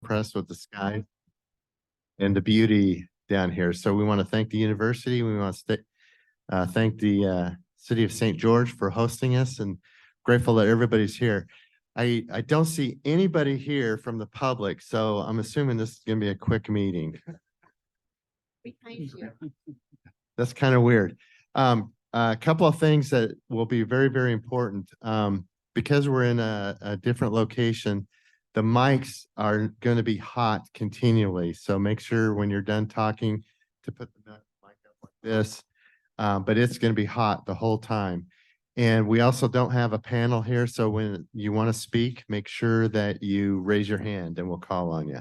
impressed with the sky and the beauty down here. So we want to thank the university. We want to thank the city of St. George for hosting us, and grateful that everybody's here. I don't see anybody here from the public, so I'm assuming this is going to be a quick meeting. Behind you. That's kind of weird. A couple of things that will be very, very important. Because we're in a different location, the mics are going to be hot continually. So make sure when you're done talking to put the mic up like this. But it's going to be hot the whole time. And we also don't have a panel here. So when you want to speak, make sure that you raise your hand and we'll call on you.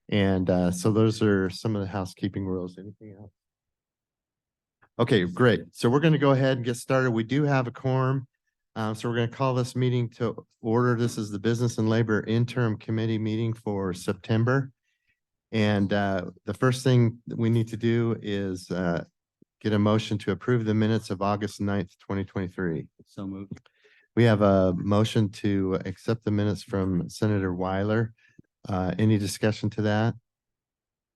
And so those are some of the housekeeping rules. Anything else? Okay, great. So we're going to go ahead and get started. We do have a quorum. So we're going to call this meeting to order. This is the Business and Labor Interim Committee meeting for September. And the first thing that we need to do is get a motion to approve the minutes of August 9th, 2023. So moved. We have a motion to accept the minutes from Senator Weiler. Any discussion to that?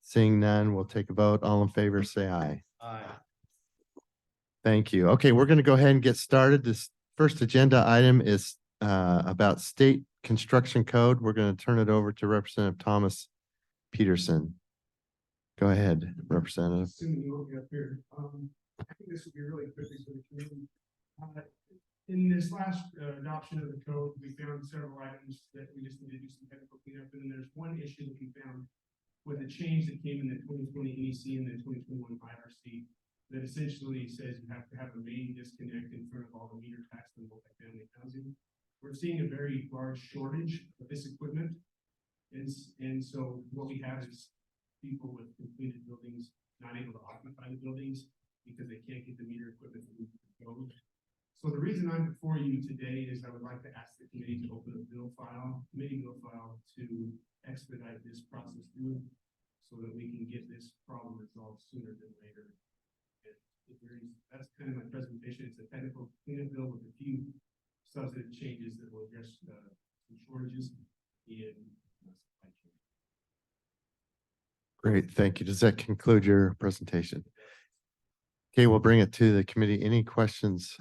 Seeing none, we'll take a vote. All in favor, say aye. Aye. Thank you. Okay, we're going to go ahead and get started. This first agenda item is about state construction code. We're going to turn it over to Representative Thomas Peterson. Go ahead, Representative. Assuming you will be up here. I think this will be really quickly for the community. In this last adoption of the code, we found several items that we just need to do some technical cleanup. And there's one issue that we found with the change that came in the 2020 NEC and the 2021 IRC that essentially says you have to have a main disconnect in front of all the meter tax and multifamily housing. We're seeing a very large shortage of this equipment. And so what we have is people with completed buildings not able to occupy the buildings because they can't get the meter equipment to move the code. So the reason I'm before you today is I would like to ask the committee to open a committee bill file to expedite this process through so that we can get this problem resolved sooner than later. That's kind of my presentation. It's a technical cleanup bill with a few substantive changes that will address some shortages in supply chain. Great, thank you. Does that conclude your presentation? Okay, we'll bring it to the committee. Any questions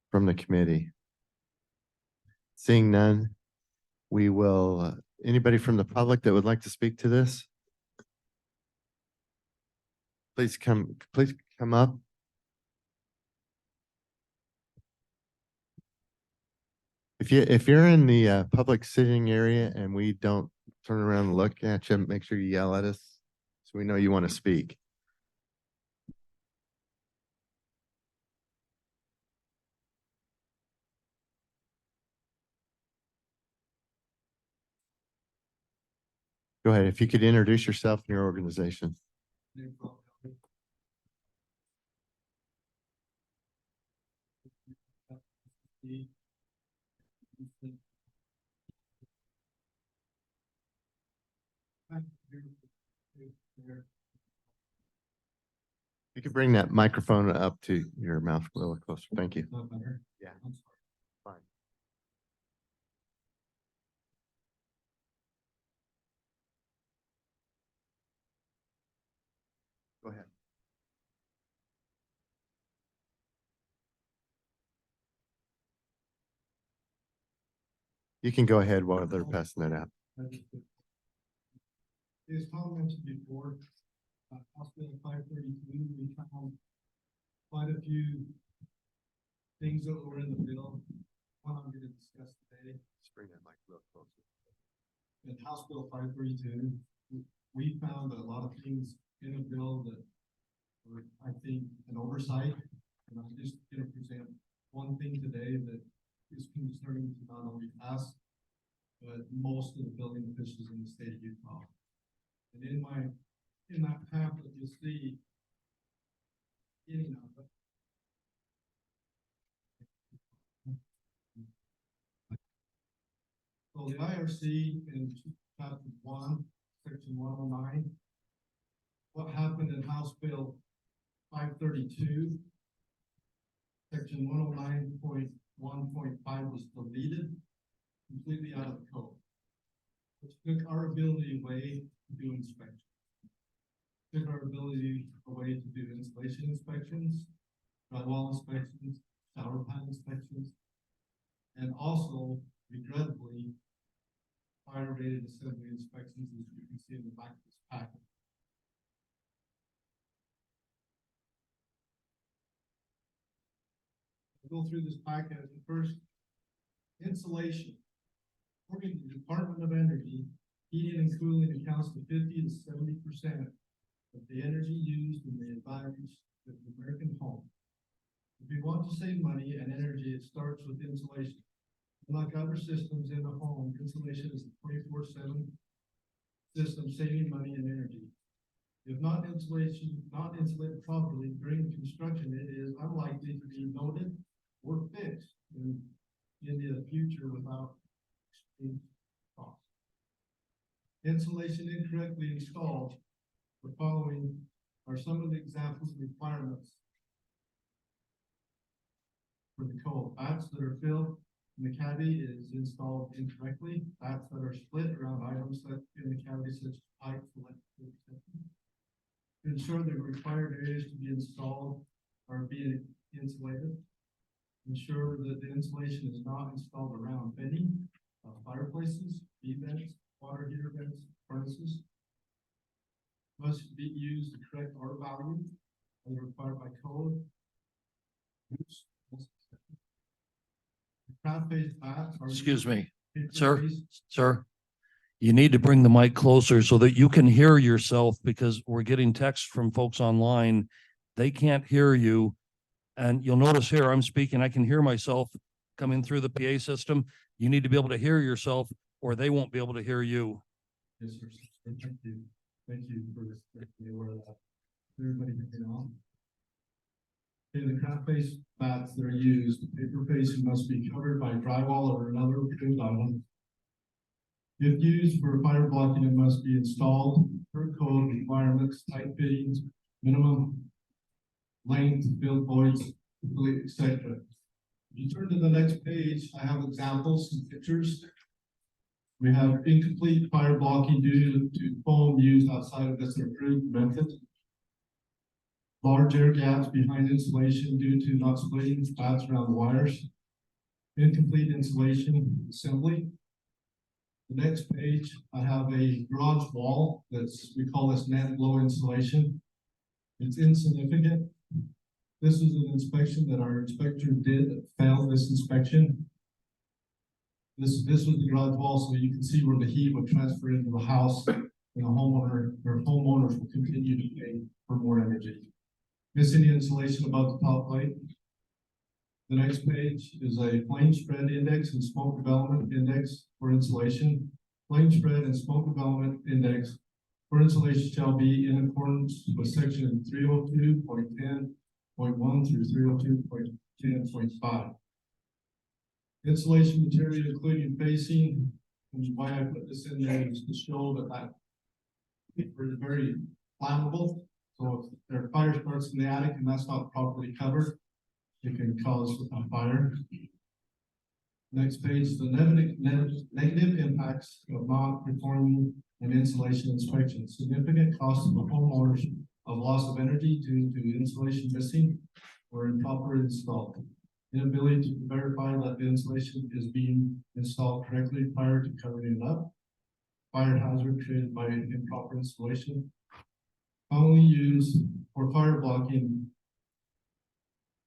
from the committee? Seeing none, we will, anybody from the public that would like to speak to this? Please come up. If you're in the public sitting area and we don't turn around and look at you, make sure you yell at us so we know you want to speak. Go ahead. If you could introduce yourself and your organization. You could bring that microphone up to your mouth a little closer. Thank you. Yeah. Fine. Go ahead. You can go ahead while they're passing that out. As Tom mentioned before, House Bill 532, we found quite a few things that were in the bill. One I'm going to discuss today. Just bring that mic real closer. In House Bill 532, we found a lot of things in the bill that were, I think, an oversight. And I'm just going to present one thing today that is concerning to not only us, but most of the building officials in the state of Utah. And in that pamphlet, you'll see so the IRC in chapter 1, section 109, what happened in House Bill 532, section 109.1.5 was deleted completely out of the code. which took our ability away to do inspections. Took our ability away to do installation inspections, drywall inspections, shower pan inspections, and also regrettably, fire rated assembly inspections, as you can see in the back of this packet. I'll go through this packet. First, insulation. According to the Department of Energy, heating and cooling accounts for 50 to 70% of the energy used in the environment of the American home. If you want to save money and energy, it starts with insulation. Unlike other systems in the home, insulation is a 24/7 system saving money and energy. If not insulated properly during construction, it is unlikely to be noted or fixed in the future without extreme cost. Insulation incorrectly installed. The following are some of the examples and requirements for the code. Bats that are filled in the cavity is installed incorrectly. Bats that are split around items that in the cavity such as pipes, electrical, etc. To ensure the required areas to be installed are being insulated. Ensure that the insulation is not installed around bedding, fireplaces, heat vents, water heater vents, furnaces. Must be used the correct R value as required by code. Craft-based bats are. Excuse me, used- sir. Sir, you need to bring the mic closer so that you can hear yourself, because we're getting texts from folks online. They can't hear you. And you'll notice here, I'm speaking, I can hear myself coming through the PA system. You need to be able to hear yourself or they won't be able to hear you. Yes, sir. Thank you. Thank you for this. Making me aware of that. Everybody can hear now. Okay, the craft-based bats that are used, the paper facing must be covered by drywall or another approved item. If used for fire blocking, it must be installed per code requirements, tight fittings, minimum length, fill voids, etc. If you turn to the next page, I have examples and pictures. We have incomplete fire blocking due to foam used outside of this approved method. Large air gaps behind insulation due to not splitting bats around the wires. Incomplete insulation assembly. The next page, I have a garage wall we call this net blow insulation. It's insignificant. This is an inspection that our inspector did that failed this inspection. This was the garage wall, so you can see where the heat would transfer into the house and the homeowners will continue to pay for more energy. Missing insulation above the top plate. The next page is a flame spread index and smoke development index for insulation. Flame spread and smoke development index for insulation shall be in accordance with section 302.10.1 through 302.10.5. Insulation material including facing, and why I put this in there is to show that it's very flammable. So if their fire starts in the attic and that's not properly covered, it can cause a fire. Next page, the negative impacts of not performing an insulation inspection. Significant costs of the homeowners of loss of energy due to insulation missing or improper installed. Inability to verify that the insulation is being installed correctly prior to covering it up. Fire hazard created by improper installation. Only used for fire blocking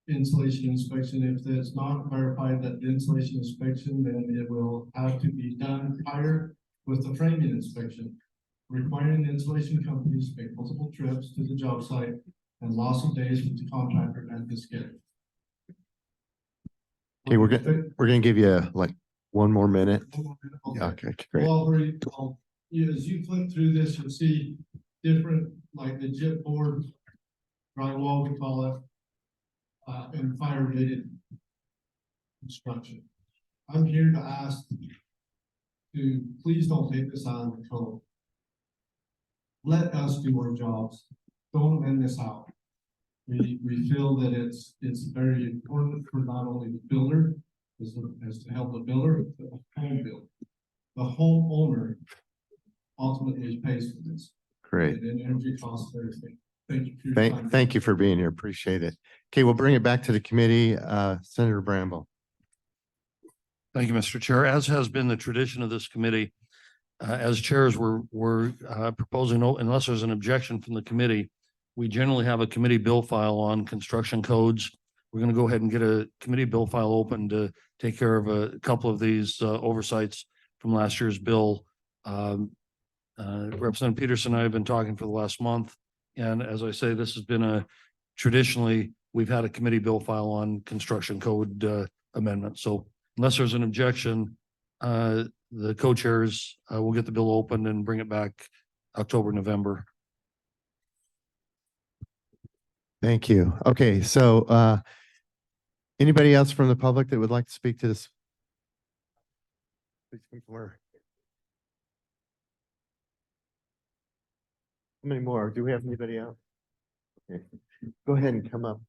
insulation inspection. If it's not verified that the insulation inspection, then it will have to be done prior with the framing inspection, requiring the insulation companies to make multiple trips to the job site and loss of days with the contractor and the schedule. Okay, we're gonna give you like one more minute. Okay. Okay, great. Well, as you flip through this, you'll see different, like the gyp board, drywall, we call it, and fire rated construction. I'm here to ask to please don't take this out of the code. Let us do our jobs. Don't amend this out. We feel that it's very important for not only the builder, as to help the builder, but the home builder. The homeowner ultimately pays for this. Great. And energy costs, and everything. Thank you. For your time. Thank you for being here. Appreciate it. Okay, we'll bring it back to the committee. Senator Bramble. Thank you, Mr. Chair. As has been the tradition of this committee, as chairs, we're proposing, unless there's an objection from the committee, we generally have a committee bill file on construction codes. We're going to go ahead and get a committee bill file open to take care of a couple of these oversights from last year's bill. Representative Peterson and I have been talking for the last month. And as I say, this has been traditionally, we've had a committee bill file on construction code amendment. So unless there's an objection, the co-chairs will get the bill open and bring it back October, November. Thank you. Okay, so anybody else from the public that would like to speak to this? Please come forward. How many more? Do we have anybody else? Okay. Go ahead and come up.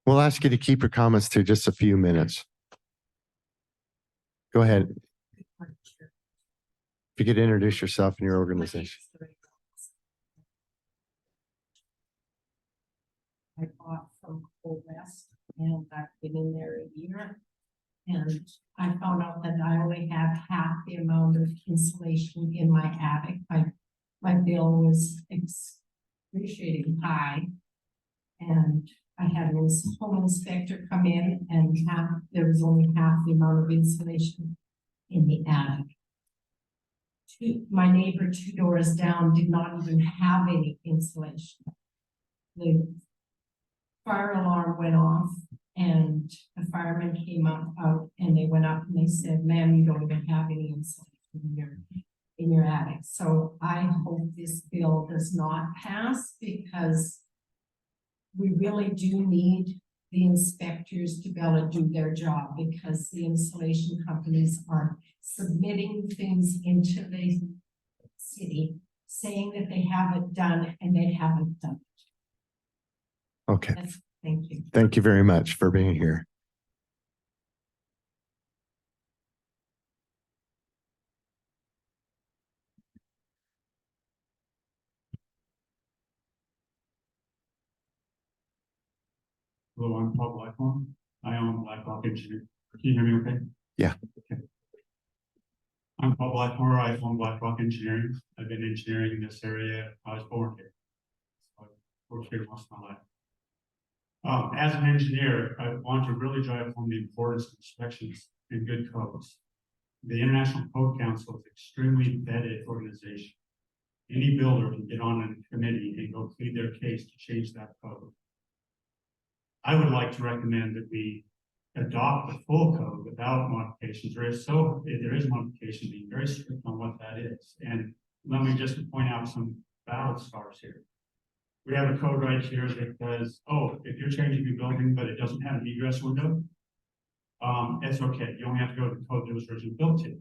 We'll ask you to keep your comments to just a few minutes. Go ahead. If you could introduce yourself and your organization. I bought from Coal West and I've been in there a year. And I found out that I only have half the amount of insulation in my attic. My bill was excruciating high. And I had a home inspector come in and there was only half the amount of insulation in the attic. My neighbor 2 doors down did not even have any insulation. The fire alarm went off and the firemen came out and they went up and they said, ma'am, you don't even have any insulation in your attic. So I hope this bill does not pass because we really do need the inspectors to be able to do their job because the insulation companies are submitting things into the city saying that they have it done and they haven't done it. Okay. Thank you. Thank you very much for being here. Hello, I'm Paul Blackhorn. I own Blackrock Engineering. Can you hear me okay? Yeah. Okay. I'm Paul Blackhorn. I own Blackrock Engineering. I've been engineering in this area. I was born here. So I've worked here most of my life. As an engineer, I want to really drive home the importance of inspections and good codes. The International Code Council is an extremely vetted organization. Any builder can get on a committee and go plead their case to change that code. I would like to recommend that we adopt the full code without modifications. If there is modification, be very strict on what that is. And let me just point out some battle scars here. We have a code right here that says, oh, if you're changing your building, but it doesn't have an egress window, it's okay. You only have to go to the code that was originally built to.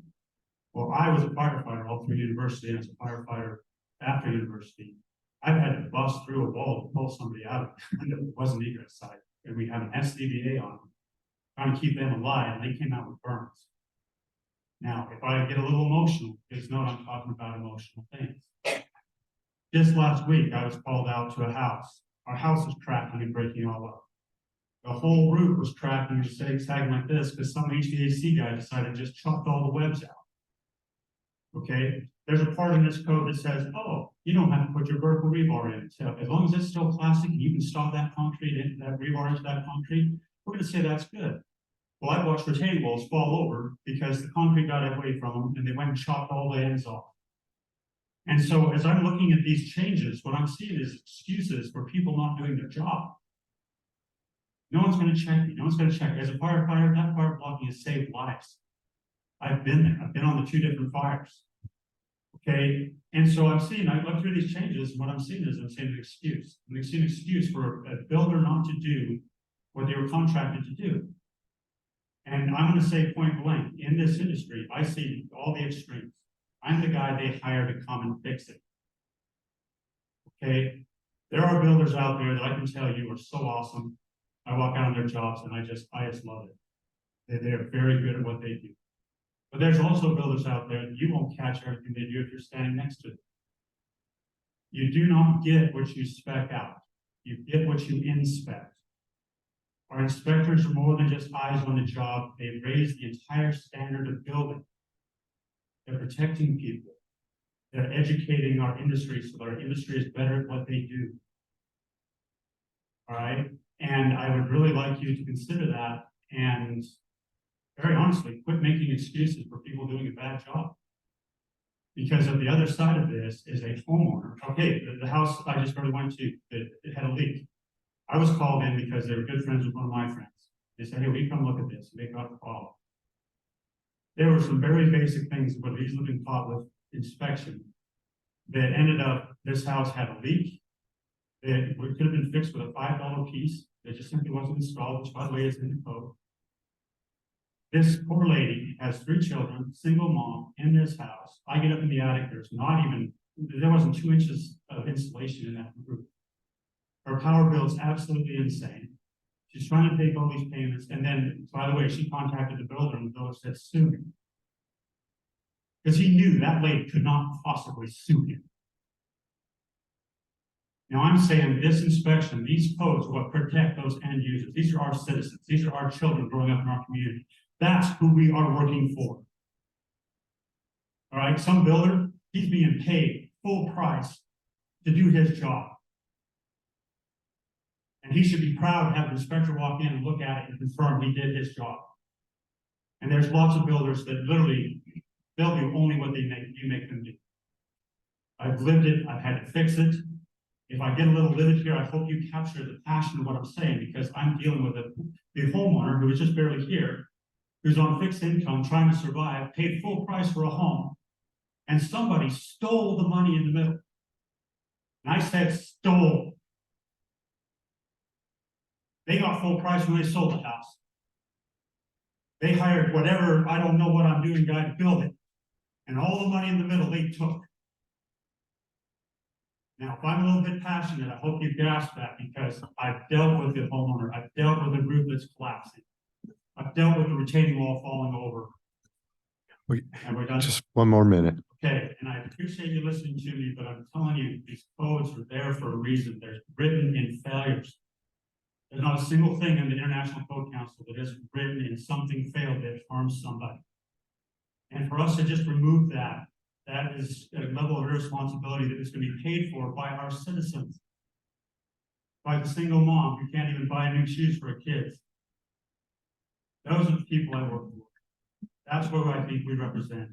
Well, I was a firefighter all through university, and as a firefighter after university, I've had to bust through a wall to pull somebody out of it that wasn't egress side. And we have an SDBA on them, trying to keep them alive, and they came out with burns. Now, if I get a little emotional, please know I'm talking about emotional things. Just last week, I was called out to a house. Our house was cracking and breaking all up. The whole roof was cracking and sagging like this because some HVAC guy decided to just chucked all the webs out. Okay, there's a part in this code that says, oh, you don't have to put your vertical rebar in. So as long as it's still plastic, you can stop that concrete into that rebar into that concrete. We're going to say that's good. Well, I watched retaining walls fall over because the concrete got away from them and they went and chopped all the ends off. And so as I'm looking at these changes, what I'm seeing is excuses for people not doing their job. No one's going to check me. No one's going to check. As a firefighter, that fire blocking has saved lives. I've been there. I've been on the 2 different fires. Okay. And so I look through these changes, and what I'm seeing is an excuse. I'm seeing an excuse for a builder not to do what they were contracted to do. And I'm going to say point blank, in this industry, I see all the extremes. I'm the guy they hire to come and fix it. Okay. There are builders out there that I can tell you are so awesome. I walk out on their jobs and I just love it. They are very good at what they do. But there's also builders out there that you won't catch everything they do if you're standing next to them. You do not get what you spec out. You get what you inspect. Our inspectors are more than just eyes on the job. They raise the entire standard of building. They're protecting people. They're educating our industry so that our industry is better at what they do. All right. And I would really like you to consider that and very honestly, quit making excuses for people doing a bad job. Because of the other side of this is a homeowner. Okay, the house I just really went to, it had a leak. I was called in because they were good friends with one of my friends. They said, hey, will you come look at this? And they got the problem. There were some very basic things that would have easily been caught with inspection that ended up, this house had a leak. It could have been fixed with a $5 piece. It just simply wasn't installed, which by the way is in the code. This poor lady has 3 children, single mom in this house. I get up in the attic, there wasn't 2 inches of insulation in that roof. Her power bill is absolutely insane. She's trying to take all these payments. And then, by the way, she contacted the builder and the builder said, sue him. Because he knew that lady could not possibly sue him. Now I'm saying this inspection, these codes will protect those end users. These are our citizens. These are our children growing up in our community. That's who we are working for. All right, some builder, he's being paid full price to do his job. And he should be proud to have the inspector walk in and look at it and confirm he did his job. And there's lots of builders that literally, they'll do only what you make them do. I've lived it, I've had to fix it. If I get a little livid here, I hope you capture the passion of what I'm saying, because I'm dealing with the homeowner who is just barely here, who's on fixed income, trying to survive, paid full price for a home, and somebody stole the money in the middle. And I said stole. They got full price when they sold the house. They hired whatever, I don't know what I'm doing guy to build it. And all the money in the middle they took. Now, if I'm a little bit passionate, I hope you grasp that, because I've dealt with the homeowner. I've dealt with a group that's collapsing. I've dealt with the retaining wall falling over. And we're done. Just one more minute. Okay, and I appreciate you listening to me, but I'm telling you, these codes are there for a reason. They're written in failures. There's not a single thing in the International Code Council that isn't written in something failed that harms somebody. And for us to just remove that, that is a level of irresponsibility that is going to be paid for by our citizens. By the single mom who can't even buy new shoes for her kids. Those are the people I work for. That's what I think we represent.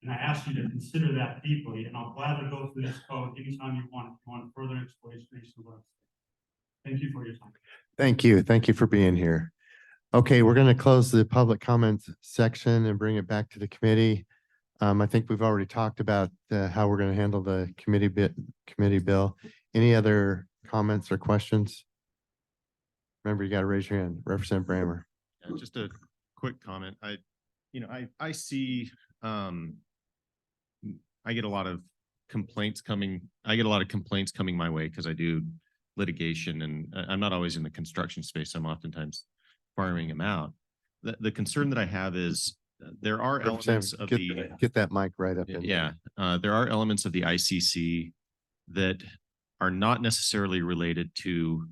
And I ask you to consider that deeply, and I'll gladly go through this code anytime you want, if you want further explanation of what I'm saying. Thank you for your time. Thank you. Thank you for being here. Okay, we're going to close the public comments section and bring it back to the committee. I think we've already talked about how we're going to handle the committee bill. Any other comments or questions? Remember, you got to raise your hand. Representative Brammer. Yeah, just a quick comment. I see, I get a lot of complaints coming. I get a lot of complaints coming my way because I do litigation, and I'm not always in the construction space. I'm oftentimes farming them out. The concern that I have is there are elements of get that mic right up in. Yeah, there are elements of the ICC that are not necessarily related to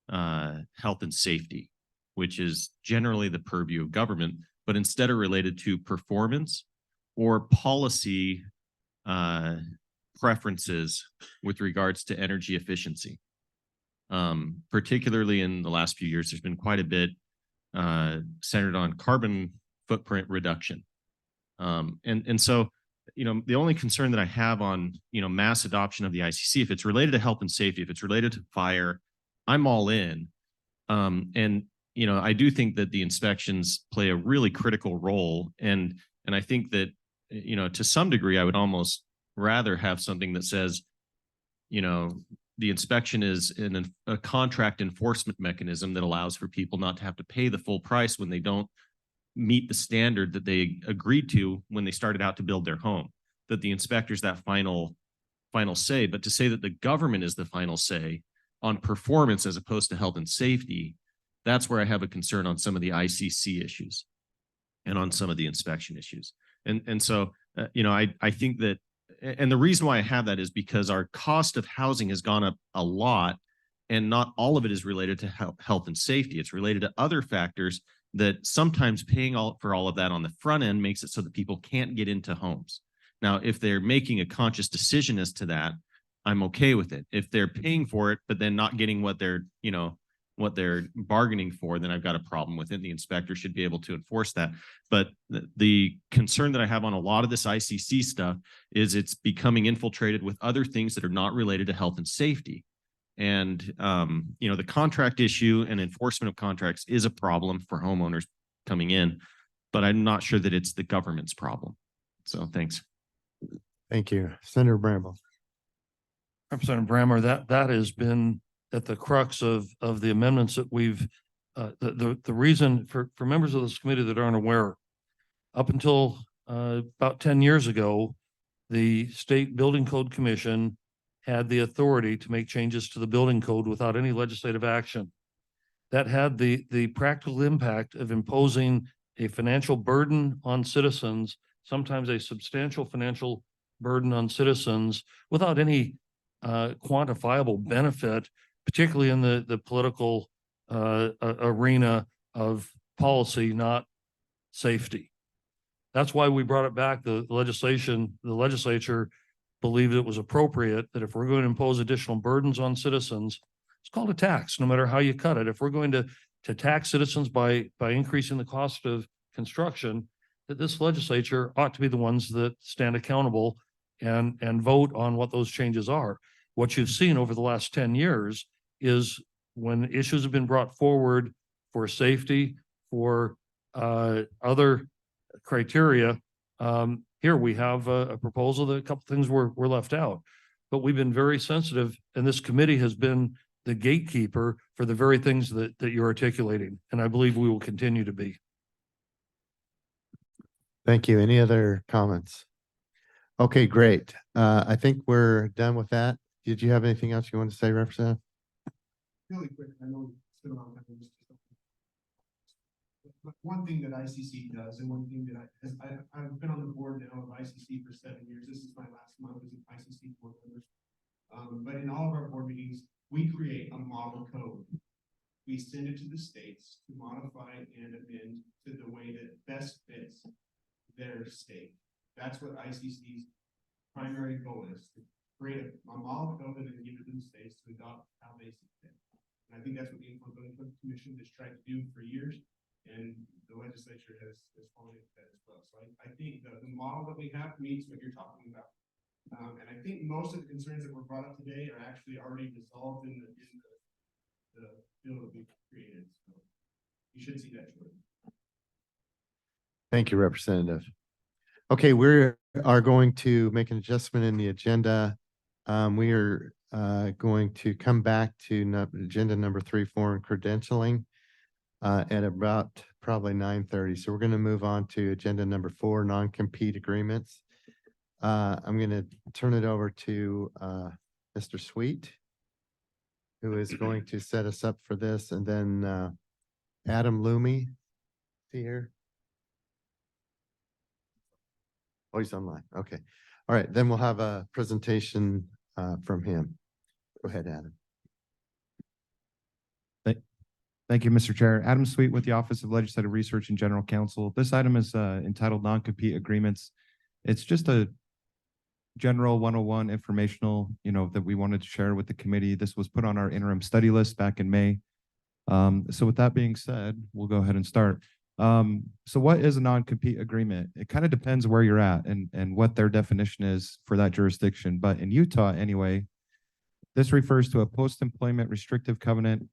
health and safety, which is generally the purview of government, but instead are related to performance or policy preferences with regards to energy efficiency. Particularly in the last few years, there's been quite a bit centered on carbon footprint reduction. And so, the only concern that I have on, mass adoption of the ICC, if it's related to health and safety, if it's related to fire, I'm all in. And I do think that the inspections play a really critical role. And I think that, to some degree, I would almost rather have something that says, the inspection is a contract enforcement mechanism that allows for people not to have to pay the full price when they don't meet the standard that they agreed to when they started out to build their home, that the inspector's that final say. But to say that the government is the final say on performance as opposed to health and safety, That's where I have a concern on some of the ICC issues and on some of the inspection issues. And so, I think that, and the reason why I have that is because our cost of housing has gone up a lot, and not all of it is related to health and safety. It's related to other factors that sometimes paying for all of that on the front end makes it so that people can't get into homes. Now, if they're making a conscious decision as to that, I'm okay with it. If they're paying for it, but then not getting what they're bargaining for, then I've got a problem with it. The inspector should be able to enforce that. But the concern that I have on a lot of this ICC stuff is it's becoming infiltrated with other things that are not related to health and safety. And, the contract issue and enforcement of contracts is a problem for homeowners coming in, but I'm not sure that it's the government's problem. So thanks. Thank you. Senator Bramble. Representative Brammer, that has been at the crux of the amendments that we've, the reason for members of this committee that aren't aware, up until about 10 years ago, the State Building Code Commission had the authority to make changes to the building code without any legislative action. That had the practical impact of imposing a financial burden on citizens, sometimes a substantial financial burden on citizens without any quantifiable benefit, particularly in the political arena of policy, not safety. That's why we brought it back. The legislature believed it was appropriate that if we're going to impose additional burdens on citizens, it's called a tax, no matter how you cut it. If we're going to tax citizens by increasing the cost of construction, that this legislature ought to be the ones that stand accountable and vote on what those changes are. What you've seen over the last 10 years is when issues have been brought forward for safety, for other criteria, here we have a proposal that a couple things were left out, but we've been very sensitive, and this committee has been the gatekeeper for the very things that you're articulating, and I believe we will continue to be. Thank you. Any other comments? Okay, great. I think we're done with that. Did you have anything else you want to say, Representative? Really quick, I know it's been a long time. But one thing that ICC does, and one thing that I've been on the board now of ICC for 7 years. This is my last month as an ICC board member. But in all of our board meetings, we create a model code. We send it to the states to modify and amend to the way that best fits their state. That's what ICC's primary goal is, to create a model code and then give it to the states to adopt how they see fit. And I think that's what the Interim Building Code Commission has tried to do for years. And the legislature has followed that as well. So I think the model that we have meets what you're talking about. And I think most of the concerns that were brought up today are actually already resolved in the bill that we created. So you should see that shortly. Thank you, Representative. Okay, we are going to make an adjustment in the agenda. We are going to come back to agenda number 3, 4, and credentialing. At about probably 9:30. So we're going to move on to agenda number 4, non-compete agreements. I'm going to turn it over to Mr. Sweet, who is going to set us up for this, and then Adam Loomy, see here. Oh, he's online. Okay. All right. Then we'll have a presentation from him. Go ahead, Adam. Thank you, Mr. Chair. Adam Sweet with the Office of Legislative Research and General Counsel. This item is entitled Non-Compete Agreements. It's just a general 101 informational, that we wanted to share with the committee. This was put on our interim study list back in May. So with that being said, we'll go ahead and start. So what is a non-compete agreement? It kind of depends where you're at and what their definition is for that jurisdiction. But in Utah, anyway, this refers to a post-employment restrictive covenant,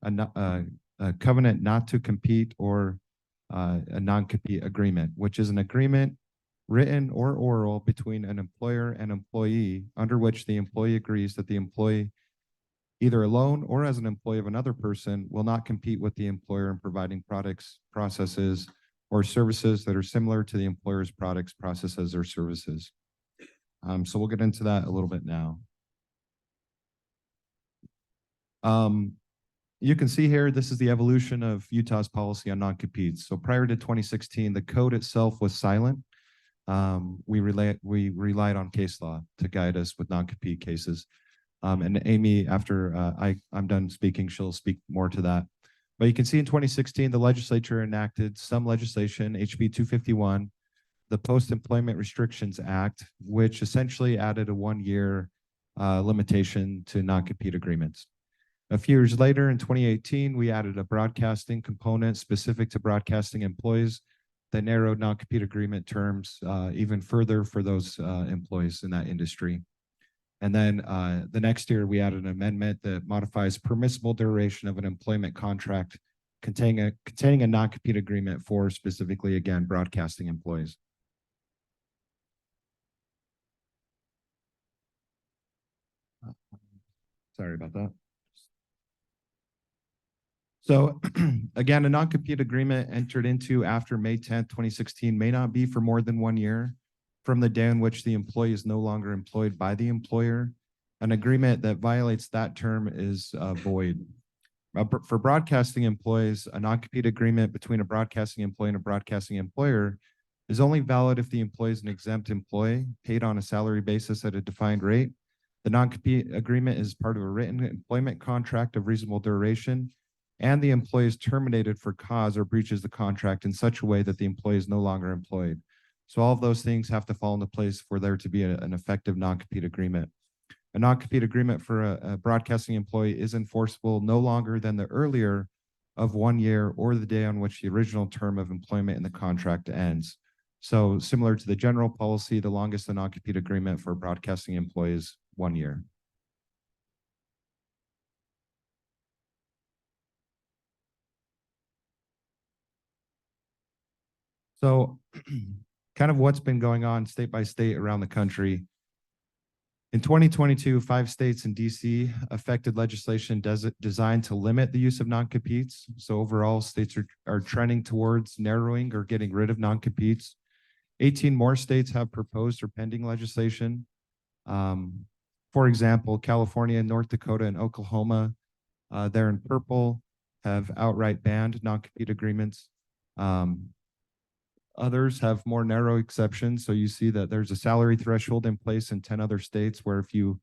a covenant not to compete, or a non-compete agreement, which is an agreement, written or oral, between an employer and employee, under which the employee agrees that the employee, either alone or as an employee of another person, will not compete with the employer in providing products, processes, or services that are similar to the employer's products, processes, or services. So we'll get into that a little bit now. you can see here, this is the evolution of Utah's policy on non-competes. So prior to 2016, the code itself was silent. We relied on case law to guide us with non-compete cases. And Amy, after I'm done speaking, she'll speak more to that. But you can see in 2016, the legislature enacted some legislation, HB 251, the Post-Employment Restrictions Act, which essentially added a 1-year limitation to non-compete agreements. A few years later, in 2018, we added a broadcasting component specific to broadcasting employees that narrowed non-compete agreement terms even further for those employees in that industry. And then the next year, we added an amendment that modifies permissible duration of an employment contract containing a non-compete agreement for specifically, again, broadcasting employees. Sorry about that. So again, a non-compete agreement entered into after May 10th, 2016 may not be for more than 1 year from the day in which the employee is no longer employed by the employer. An agreement that violates that term is void. For broadcasting employees, a non-compete agreement between a broadcasting employee and a broadcasting employer is only valid if the employee is an exempt employee paid on a salary basis at a defined rate. The non-compete agreement is part of a written employment contract of reasonable duration, and the employee is terminated for cause or breaches the contract in such a way that the employee is no longer employed. So all of those things have to fall into place for there to be an effective non-compete agreement. A non-compete agreement for a broadcasting employee is enforceable no longer than the earlier of 1 year or the day on which the original term of employment in the contract ends. So similar to the general policy, the longest non-compete agreement for broadcasting employees, 1 year. So kind of what's been going on state by state around the country. In 2022, 5 states and DC affected legislation designed to limit the use of non-competes. So overall, states are trending towards narrowing or getting rid of non-competes. 18 more states have proposed or pending legislation. For example, California, North Dakota, and Oklahoma, they're in purple, have outright banned non-compete agreements. Others have more narrow exceptions. So you see that there's a salary threshold in place in 10 other states where if you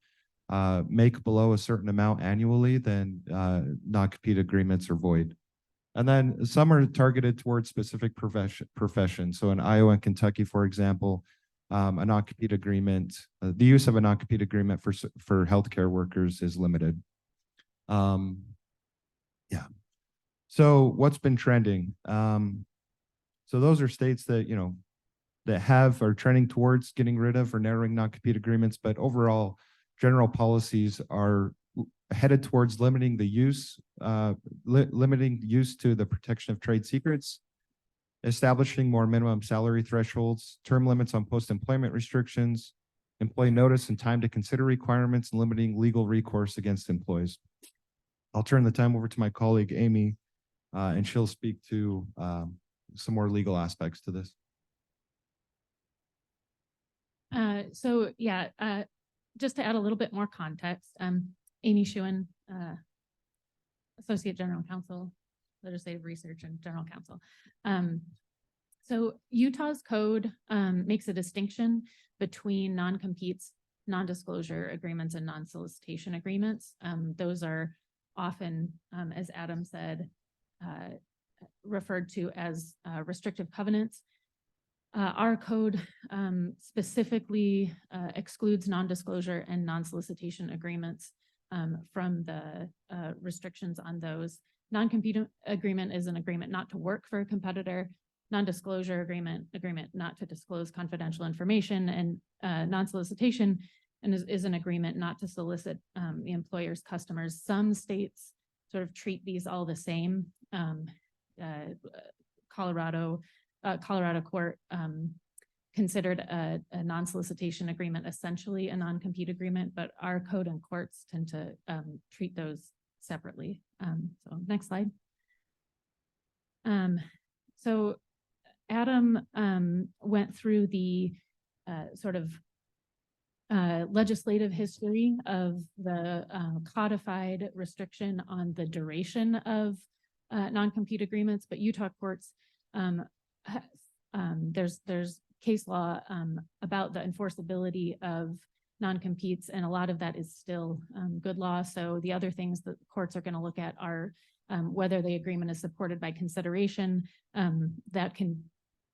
make below a certain amount annually, then non-compete agreements are void. And then some are targeted towards specific professions. So in Iowa and Kentucky, for example, a non-compete agreement, the use of a non-compete agreement for healthcare workers is limited. Yeah. So what's been trending? So those are states that, that are trending towards getting rid of or narrowing non-compete agreements, but overall, general policies are headed towards limiting the use, limiting use to the protection of trade secrets, establishing more minimum salary thresholds, term limits on post-employment restrictions, employee notice and time to consider requirements, and limiting legal recourse against employees. I'll turn the time over to my colleague, Amy, and she'll speak to some more legal aspects to this. Just to add a little bit more context, Amy Schuin, Associate General Counsel, Legislative Research and General Counsel. So Utah's code makes a distinction between non-competes, non-disclosure agreements, and non-solicitation agreements. Those are often, as Adam said, referred to as restrictive covenants. Our code specifically excludes non-disclosure and non-solicitation agreements from the restrictions on those. Non-compete agreement is an agreement not to work for a competitor. Non-disclosure agreement not to disclose confidential information, and non-solicitation is an agreement not to solicit the employer's customers. Some states sort of treat these all the same. Colorado court considered a non-solicitation agreement essentially a non-compete agreement, but our code and courts tend to treat those separately. So next slide. So Adam went through the sort of legislative history of the codified restriction on the duration of non-compete agreements, but Utah courts, there's case law about the enforceability of non-competes, and a lot of that is still good law. So the other things that courts are going to look at are whether the agreement is supported by consideration. That can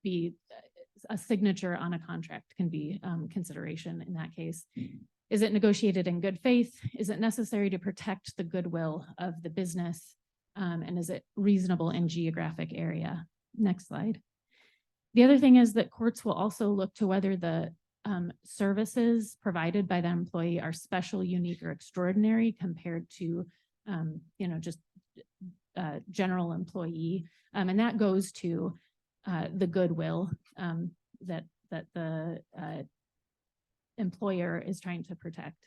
be a signature on a contract, can be consideration in that case. Is it negotiated in good faith? Is it necessary to protect the goodwill of the business? And is it reasonable in geographic area? Next slide. The other thing is that courts will also look to whether the services provided by the employee are special, unique, or extraordinary compared to, just general employee. And that goes to the goodwill that the employer is trying to protect.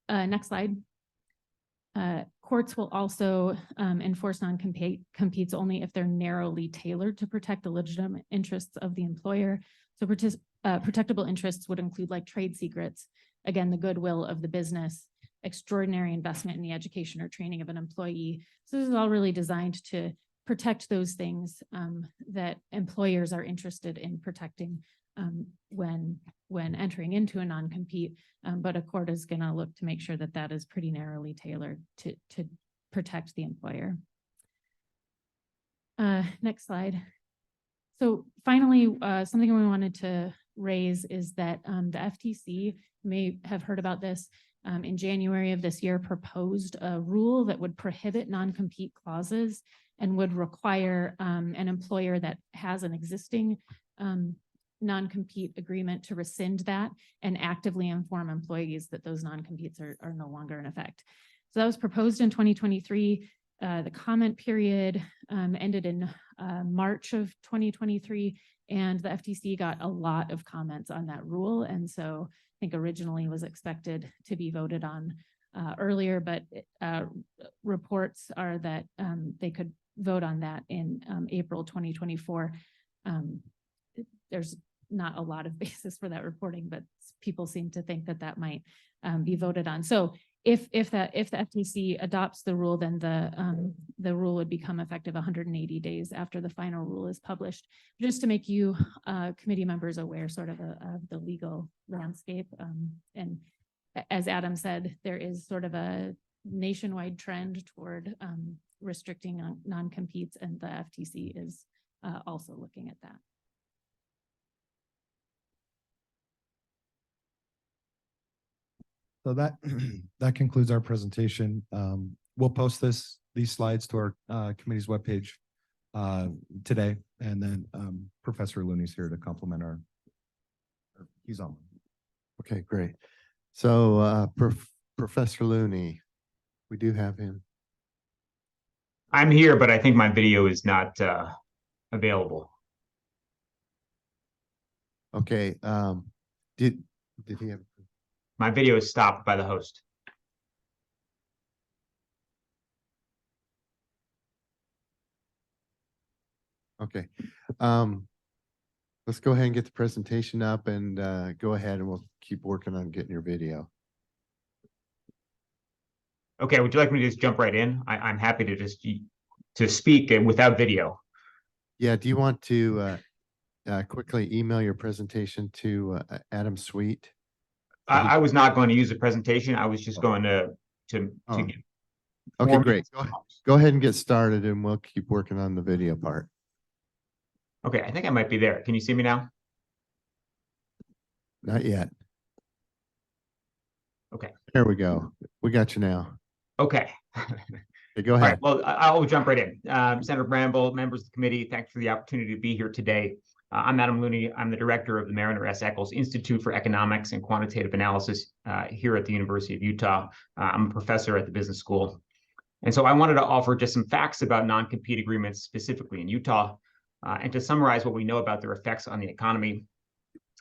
Next slide. Courts will also enforce non-competes only if they're narrowly tailored to protect the legitimate interests of the employer. So protectable interests would include like trade secrets, again, the goodwill of the business, extraordinary investment in the education or training of an employee. So this is all really designed to protect those things that employers are interested in protecting when entering into a non-compete, but a court is going to look to make sure that that is pretty narrowly tailored to protect the employer. Next slide. So finally, something we wanted to raise is that the FTC, may have heard about this, in January of this year proposed a rule that would prohibit non-compete clauses and would require an employer that has an existing non-compete agreement to rescind that and actively inform employees that those non-competes are no longer in effect. So that was proposed in 2023. The comment period ended in March of 2023, and the FTC got a lot of comments on that rule. And so I think originally was expected to be voted on earlier, but reports are that they could vote on that in April 2024. There's not a lot of basis for that reporting, but people seem to think that that might be voted on. So if the FTC adopts the rule, then the rule would become effective 180 days after the final rule is published. Just to make you committee members aware sort of the legal landscape. And as Adam said, there is sort of a nationwide trend toward restricting non-competes, and the FTC is also looking at that. So that that concludes our presentation. We'll post these slides to our committee's webpage today, and then Professor Looney's here to complement our. He's on. Okay, great. So Professor Looney, we do have him. I'm here, but I think my video is not available. Okay. Did he have? My video is stopped by the host. Okay. Let's go ahead and get the presentation up, and go ahead and we'll keep working on getting your video. Okay, would you like me to just jump right in? I'm happy to just to speak without video. Yeah, do you want to quickly email your presentation to Adam Sweet? I was not going to use a presentation. I was just going to Oh. get Okay, great. Go ahead and get started, and we'll keep working on the video part. Okay, I think I might be there. Can you see me now? Not yet. Okay. There we go. We got you now. Okay. Okay, go All ahead. right, well, I'll jump right in. Senator Bramble, members of the committee, thanks for the opportunity to be here today. I'm Adam Looney. I'm the director of the Mariner S. Eccles Institute for Economics and Quantitative Analysis here at the University of Utah. I'm a professor at the business school. And so I wanted to offer just some facts about non-compete agreements specifically in Utah, and to summarize what we know about their effects on the economy.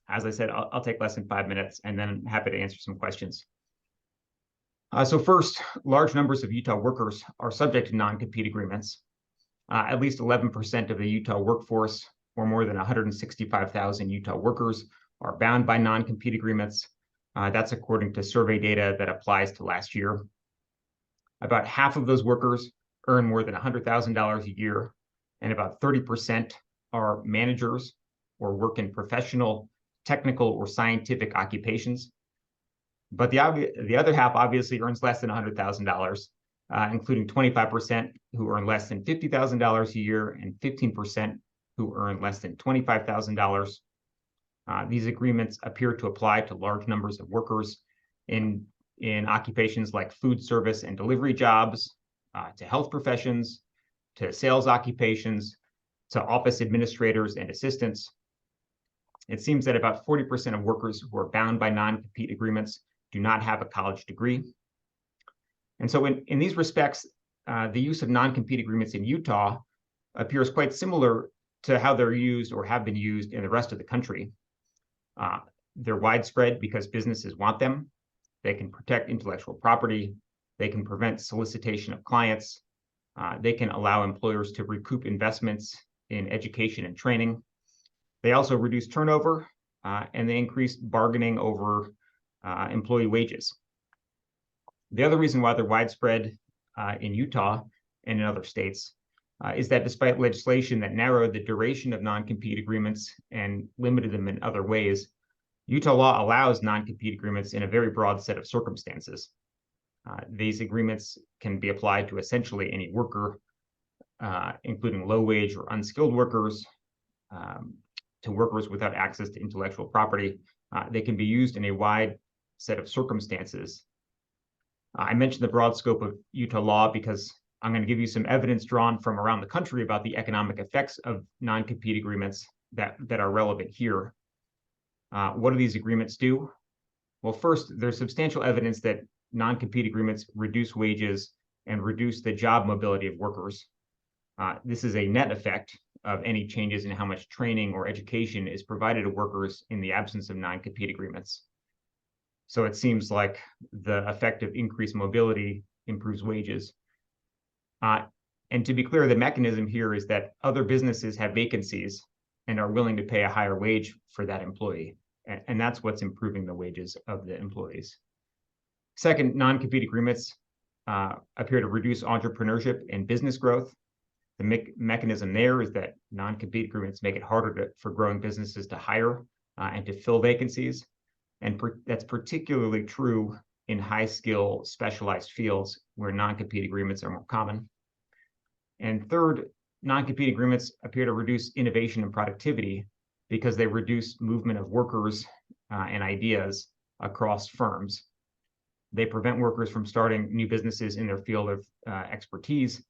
As I said, I'll take less than 5 minutes, and then I'm happy to answer some questions. So first, large numbers of Utah workers are subject to non-compete agreements. At least 11% of the Utah workforce, or more than 165,000 Utah workers, are bound by non-compete agreements. That's according to survey data that applies to last year. About half of those workers earn more than $100,000 a year, and about 30% are managers or work in professional, technical, or scientific occupations. But the other half obviously earns less than $100,000, including 25% who earn less than $50,000 a year and 15% who earn less than $25,000. These agreements appear to apply to large numbers of workers in occupations like food service and delivery jobs, to health professions, to sales occupations, to office administrators and assistants. It seems that about 40% of workers who are bound by non-compete agreements do not have a college degree. And so in these respects, the use of non-compete agreements in Utah appears quite similar to how they're used or have been used in the rest of the country. They're widespread because businesses want them. They can protect intellectual property. They can prevent solicitation of clients. They can allow employers to recoup investments in education and training. They also reduce turnover, and they increase bargaining over employee wages. The other reason why they're widespread in Utah and in other states is that despite legislation that narrowed the duration of non-compete agreements and limited them in other ways, Utah law allows non-compete agreements in a very broad set of circumstances. These agreements can be applied to essentially any worker, including low-wage or unskilled workers, to workers without access to intellectual property. They can be used in a wide set of circumstances. I mentioned the broad scope of Utah law because I'm going to give you some evidence drawn from around the country about the economic effects of non-compete agreements that are relevant here. What do these agreements do? Well, first, there's substantial evidence that non-compete agreements reduce wages and reduce the job mobility of workers. This is a net effect of any changes in how much training or education is provided to workers in the absence of non-compete agreements. So it seems like the effect of increased mobility improves wages. And to be clear, the mechanism here is that other businesses have vacancies and are willing to pay a higher wage for that employee. And that's what's improving the wages of the employees. Second, non-compete agreements appear to reduce entrepreneurship and business growth. The mechanism there is that non-compete agreements make it harder for growing businesses to hire and to fill vacancies. And that's particularly true in high-skill specialized fields where non-compete agreements are more common. And third, non-compete agreements appear to reduce innovation and productivity because they reduce movement of workers and ideas across firms. They prevent workers from starting new businesses in their field of expertise,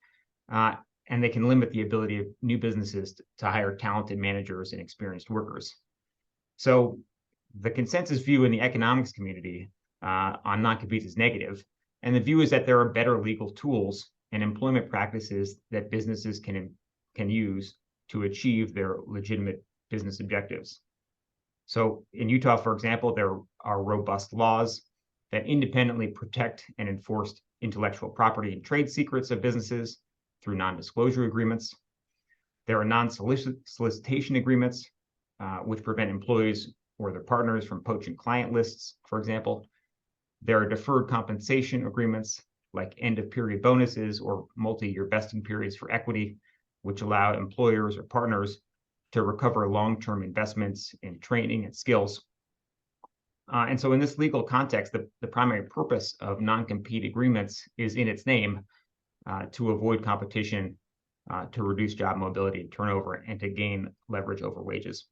and they can limit the ability of new businesses to hire talented managers and experienced workers. So the consensus view in the economics community on non-competes is negative, and the view is that there are better legal tools and employment practices that businesses can use to achieve their legitimate business objectives. So in Utah, for example, there are robust laws that independently protect and enforce intellectual property and trade secrets of businesses through non-disclosure agreements. There are non-solicitation agreements, which prevent employees or their partners from poaching client lists, for example. There are deferred compensation agreements like end-of-period bonuses or multi-year vesting periods for equity, which allow employers or partners to recover long-term investments in training and skills. And so in this legal context, the primary purpose of non-compete agreements is in its name, to avoid competition, to reduce job mobility and turnover, and to gain leverage over wages.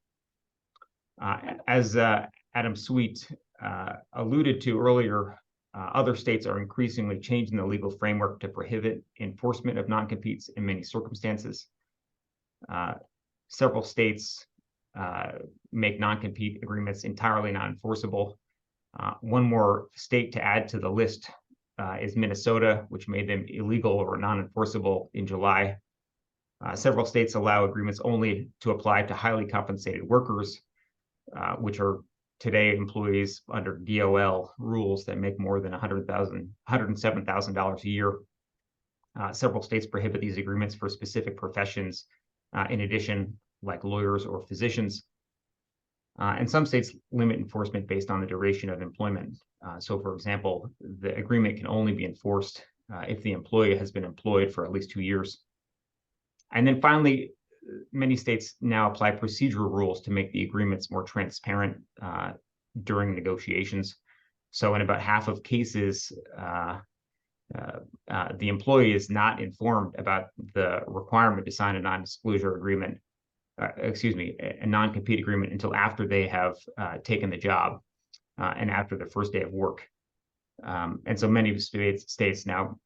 As Adam Sweet alluded to earlier, other states are increasingly changing the legal framework to prohibit enforcement of non-competes in many circumstances. Several states make non-compete agreements entirely non-enforceable. One more state to add to the list is Minnesota, which made them illegal or non-enforceable in July. Several states allow agreements only to apply to highly compensated workers, which are today employees under DOL rules that make more than $107,000 a year. Several states prohibit these agreements for specific professions, in addition, like lawyers or physicians. And some states limit enforcement based on the duration of employment. So for example, the agreement can only be enforced if the employee has been employed for at least 2 years. And then finally, many states now apply procedural rules to make the agreements more transparent during negotiations. So in about half of cases, the employee is not informed about the requirement to sign a non-disclosure agreement, a non-compete agreement until after they have taken the job and after the first day of work. And so many states now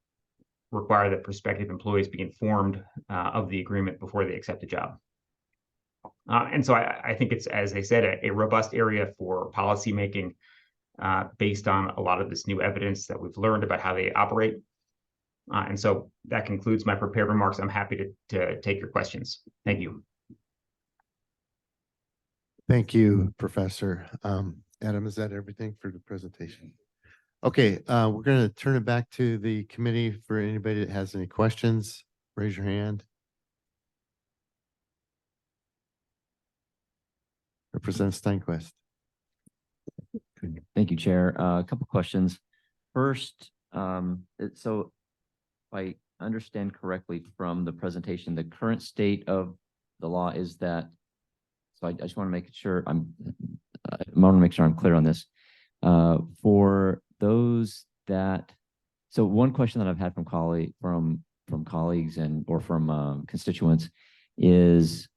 require that prospective employees be informed of the agreement before they accept a job. And so I think it's, as I said, a robust area for policymaking based on a lot of this new evidence that we've learned about how they operate. And so that concludes my prepared remarks. I'm happy to take your questions. Thank you. Thank you, Professor. Adam, is that everything for the presentation? Okay, we're going to turn it back to the committee for anybody that has any questions. Raise your hand. Representative Steinquist. Thank you, Chair. A couple questions. First, so if I understand correctly from the presentation, the current state of the law is that, so I just want to make sure I want to make sure I'm clear on this. For those that, so one question that I've had from colleagues and or from constituents is,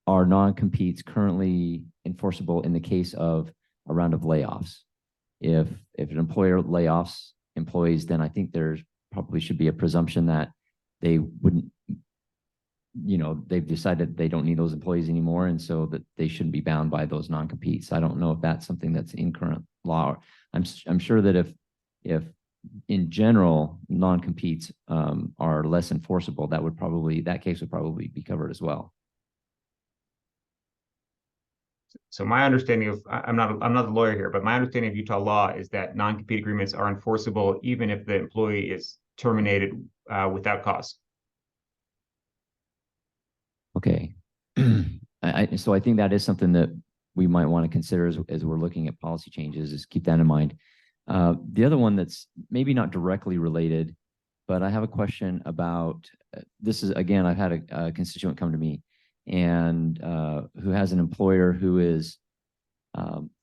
are non-competes currently enforceable in the case of a round of layoffs? If an employer layoffs employees, then I think there's probably should be a presumption that they wouldn't, they've decided they don't need those employees anymore, and so that they shouldn't be bound by those non-competes. I don't know if that's something that's in current law. I'm sure that if in general non-competes are less enforceable, that case would probably be covered as well. So my understanding of, I'm not a lawyer here, but my understanding of Utah law is that non-compete agreements are enforceable even if the employee is terminated without cause. Okay. So I think that is something that we might want to consider as we're looking at policy changes, is keep that in mind. The other one that's maybe not directly related, but I have a question about, this is, again, I've had a constituent come to me and who has an employer who is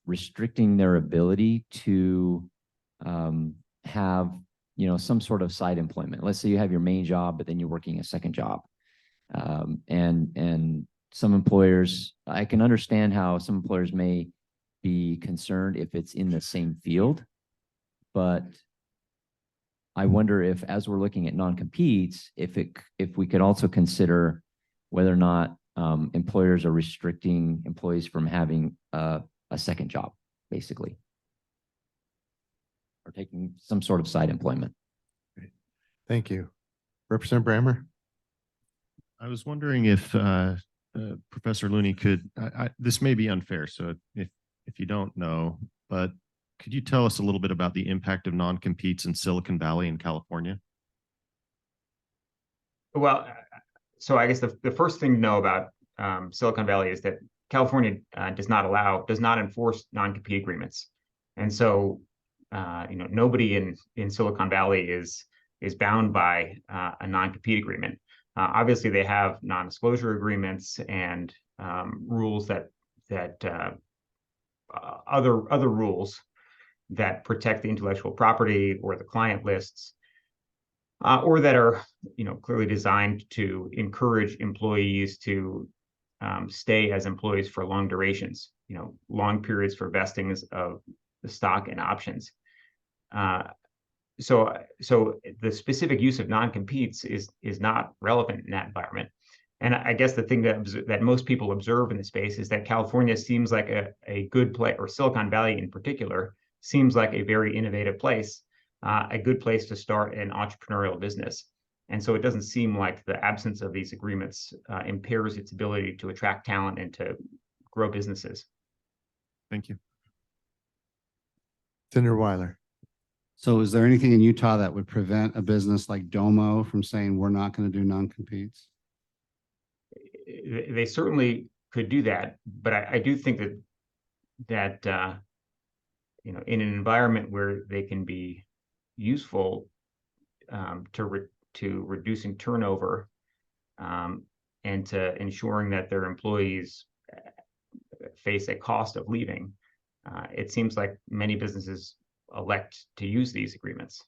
restricting their ability to have, some sort of side employment. Let's say you have your main job, but then you're working a second job. And some employers, I can understand how some employers may be concerned if it's in the same field, but I wonder if, as we're looking at non-competes, if we could also consider whether or not employers are restricting employees from having a second job, basically, or taking some sort of side employment. Thank you. Representative Brammer. I was wondering if Professor Looney could, this may be unfair, so if you don't know, but could you tell us a little bit about the impact of non-competes in Silicon Valley in California? Well, so I guess the first thing to know about Silicon Valley is that California does not enforce non-compete agreements. And so, nobody in Silicon Valley is bound by a non-compete agreement. Obviously, they have non-disclosure agreements and rules that other rules that protect the intellectual property or the client lists, or that are clearly designed to encourage employees to stay as employees for long durations, long periods for vestings of the stock and options. So the specific use of non-competes is not relevant in that environment. And I guess the thing that most people observe in the space is that California seems like a good place, or Silicon Valley in particular, seems like a very innovative place, a good place to start an entrepreneurial business. And so it doesn't seem like the absence of these agreements impairs its ability to attract talent and to grow businesses. Thank you. Senator Weiler. So is there anything in Utah that would prevent a business like Domo from saying we're not going to do non-competes? They certainly could do that. But I do think that in an environment where they can be useful to reducing turnover and to ensuring that their employees face a cost of leaving, it seems like many businesses elect to use these agreements.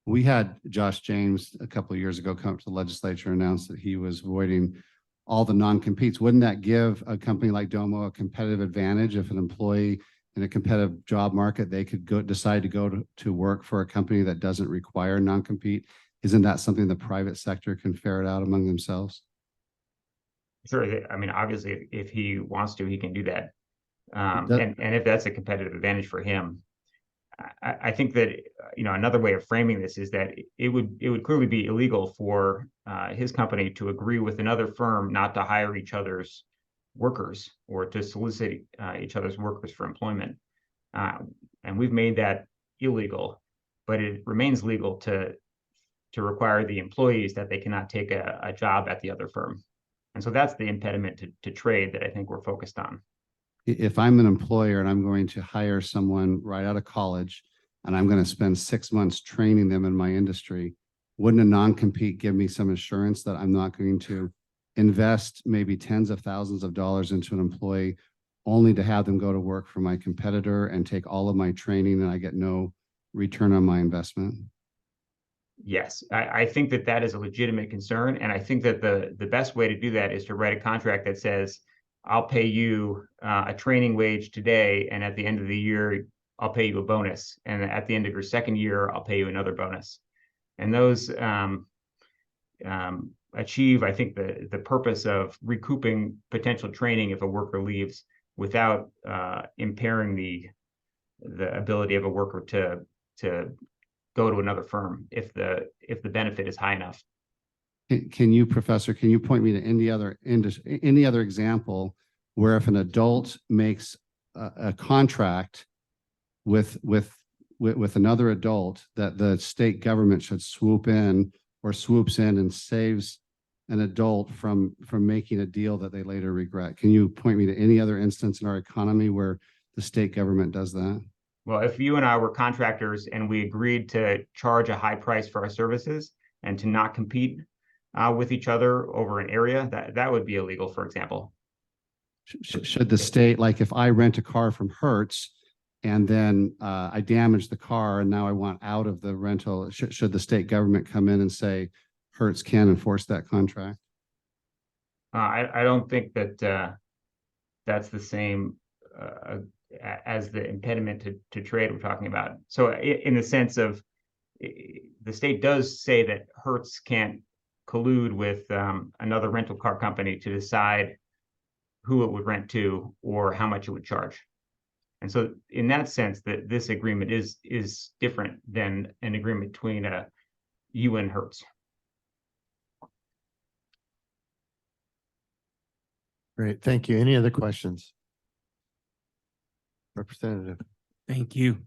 We had Josh James a couple of years ago come to the legislature, announced that he was avoiding all the non-competes. Wouldn't that give a company like Domo a competitive advantage if an employee in a competitive job market, they could decide to go to work for a company that doesn't require non-compete? Isn't that something the private sector can ferret out among themselves? Sure. I mean, obviously, if he wants to, he can do that. That- And if that's a competitive advantage for him, I think that another way of framing this is that it would clearly be illegal for his company to agree with another firm not to hire each other's workers or to solicit each other's workers for employment. And we've made that illegal, but it remains legal to require the employees that they cannot take a job at the other firm. And so that's the impediment to trade that I think we're focused on. If I'm an employer and I'm going to hire someone right out of college and I'm going to spend 6 months training them in my industry, wouldn't a non-compete give me some assurance that I'm not going to invest maybe tens of thousands of dollars into an employee only to have them go to work for my competitor and take all of my training and I get no return on my investment? Yes, I think that is a legitimate concern. And I think that the best way to do that is to write a contract that says, I'll pay you a training wage today, and at the end of the year, I'll pay you a bonus. And at the end of your second year, I'll pay you another bonus. And those achieve, I think, the purpose of recouping potential training if a worker leaves without impairing the ability of a worker to go to another firm if the benefit is high enough. Can you, Professor, can you point me to any other example where if an adult makes a contract with another adult that the state government should swoop in or swoops in and saves an adult from making a deal that they later regret? Can you point me to any other instance in our economy where the state government does that? Well, if you and I were contractors and we agreed to charge a high price for our services and to not compete with each other over an area, that would be illegal, for example. Should the state, like if I rent a car from Hertz and then I damage the car and now I want out of the rental, should the state government come in and say Hertz can enforce that contract? I don't think that that's the same as the impediment to trade we're talking about. So in the sense of the state does say that Hertz can't collude with another rental car company to decide who it would rent to or how much it would charge. And so in that sense, that this agreement is different than an agreement between you and Hertz. Great, thank you. Any other questions? Representative. Thank you.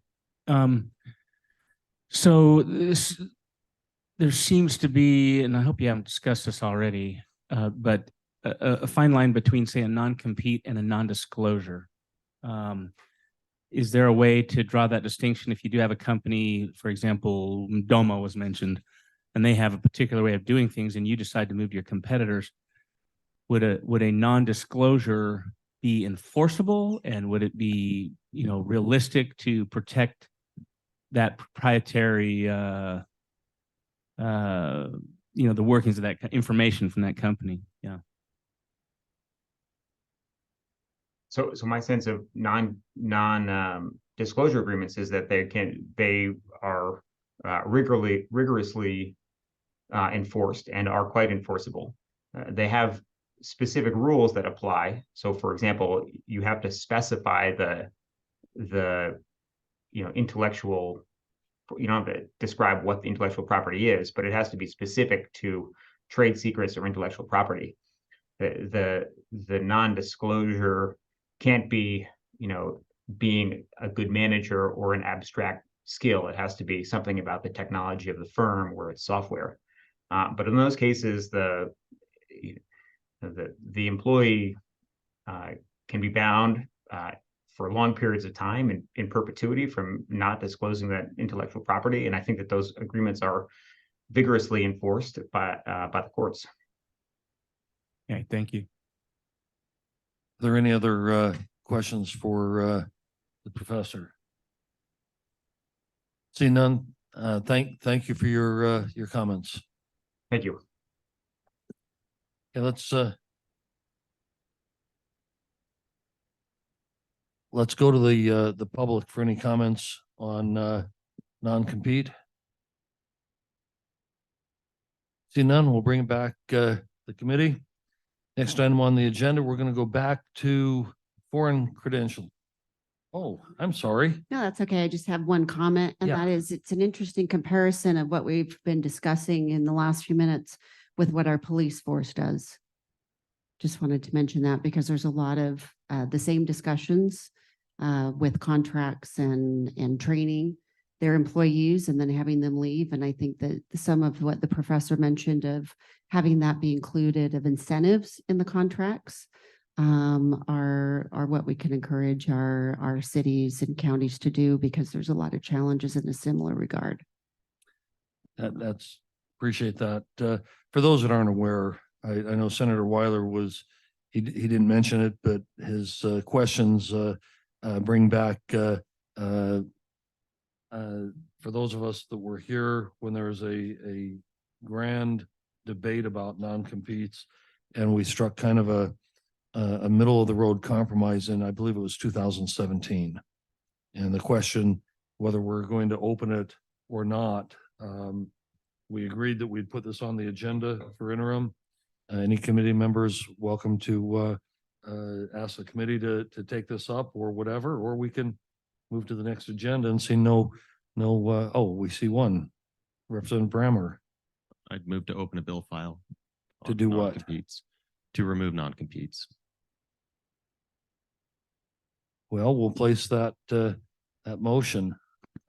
So there seems to be, and I hope you haven't discussed this already, but a fine line between, say, a non-compete and a non-disclosure. Is there a way to draw that distinction if you do have a company, for example, Domo was mentioned, and they have a particular way of doing things and you decide to move to your competitors? Would a non-disclosure be enforceable, and would it be realistic to protect that proprietary the workings of that information from that company? Yeah. So my sense of non disclosure agreements is that they are rigorously enforced and are quite enforceable. They have specific rules that apply. So, for example, you have to specify the intellectual. You don't have to describe what the intellectual property is, but it has to be specific to trade secrets or intellectual property. The non-disclosure can't be, being a good manager or an abstract skill. It has to be something about the technology of the firm or its software. But in those cases, the employee can be bound for long periods of time and in perpetuity from not disclosing that intellectual property. And I think that those agreements are vigorously enforced by the courts. Okay, thank you. Are there any other questions for the professor? See none. Thank you for your comments. Thank you. Okay, let's go to the public for any comments on non-compete. See none, we'll bring it back the committee. Next item on the agenda, we're going to go back to foreign credential. Oh, I'm sorry. No, that's okay. I just have one comment, and Yeah. that is it's an interesting comparison of what we've been discussing in the last few minutes with what our police force does. Just wanted to mention that because there's a lot of the same discussions with contracts and training their employees and then having them leave. And I think that some of what the professor mentioned of having that be included of incentives in the contracts are what we can encourage our cities and counties to do, because there's a lot of challenges in a similar regard. That's appreciate that. For those that aren't aware, I know Senator Weiler he didn't mention it, but his questions bring back for those of us that were here when there was a grand debate about non-competes, and we struck kind of a middle of the road compromise in, I believe it was 2017. And the question whether we're going to open it or not, we agreed that we'd put this on the agenda for interim. Any committee members welcome to ask the committee to take this up or whatever, or we can move to the next agenda and see oh, we see one. Representative Brammer. I'd move to open a bill file. To on do what? non-competes, to remove non-competes. Well, we'll place that motion.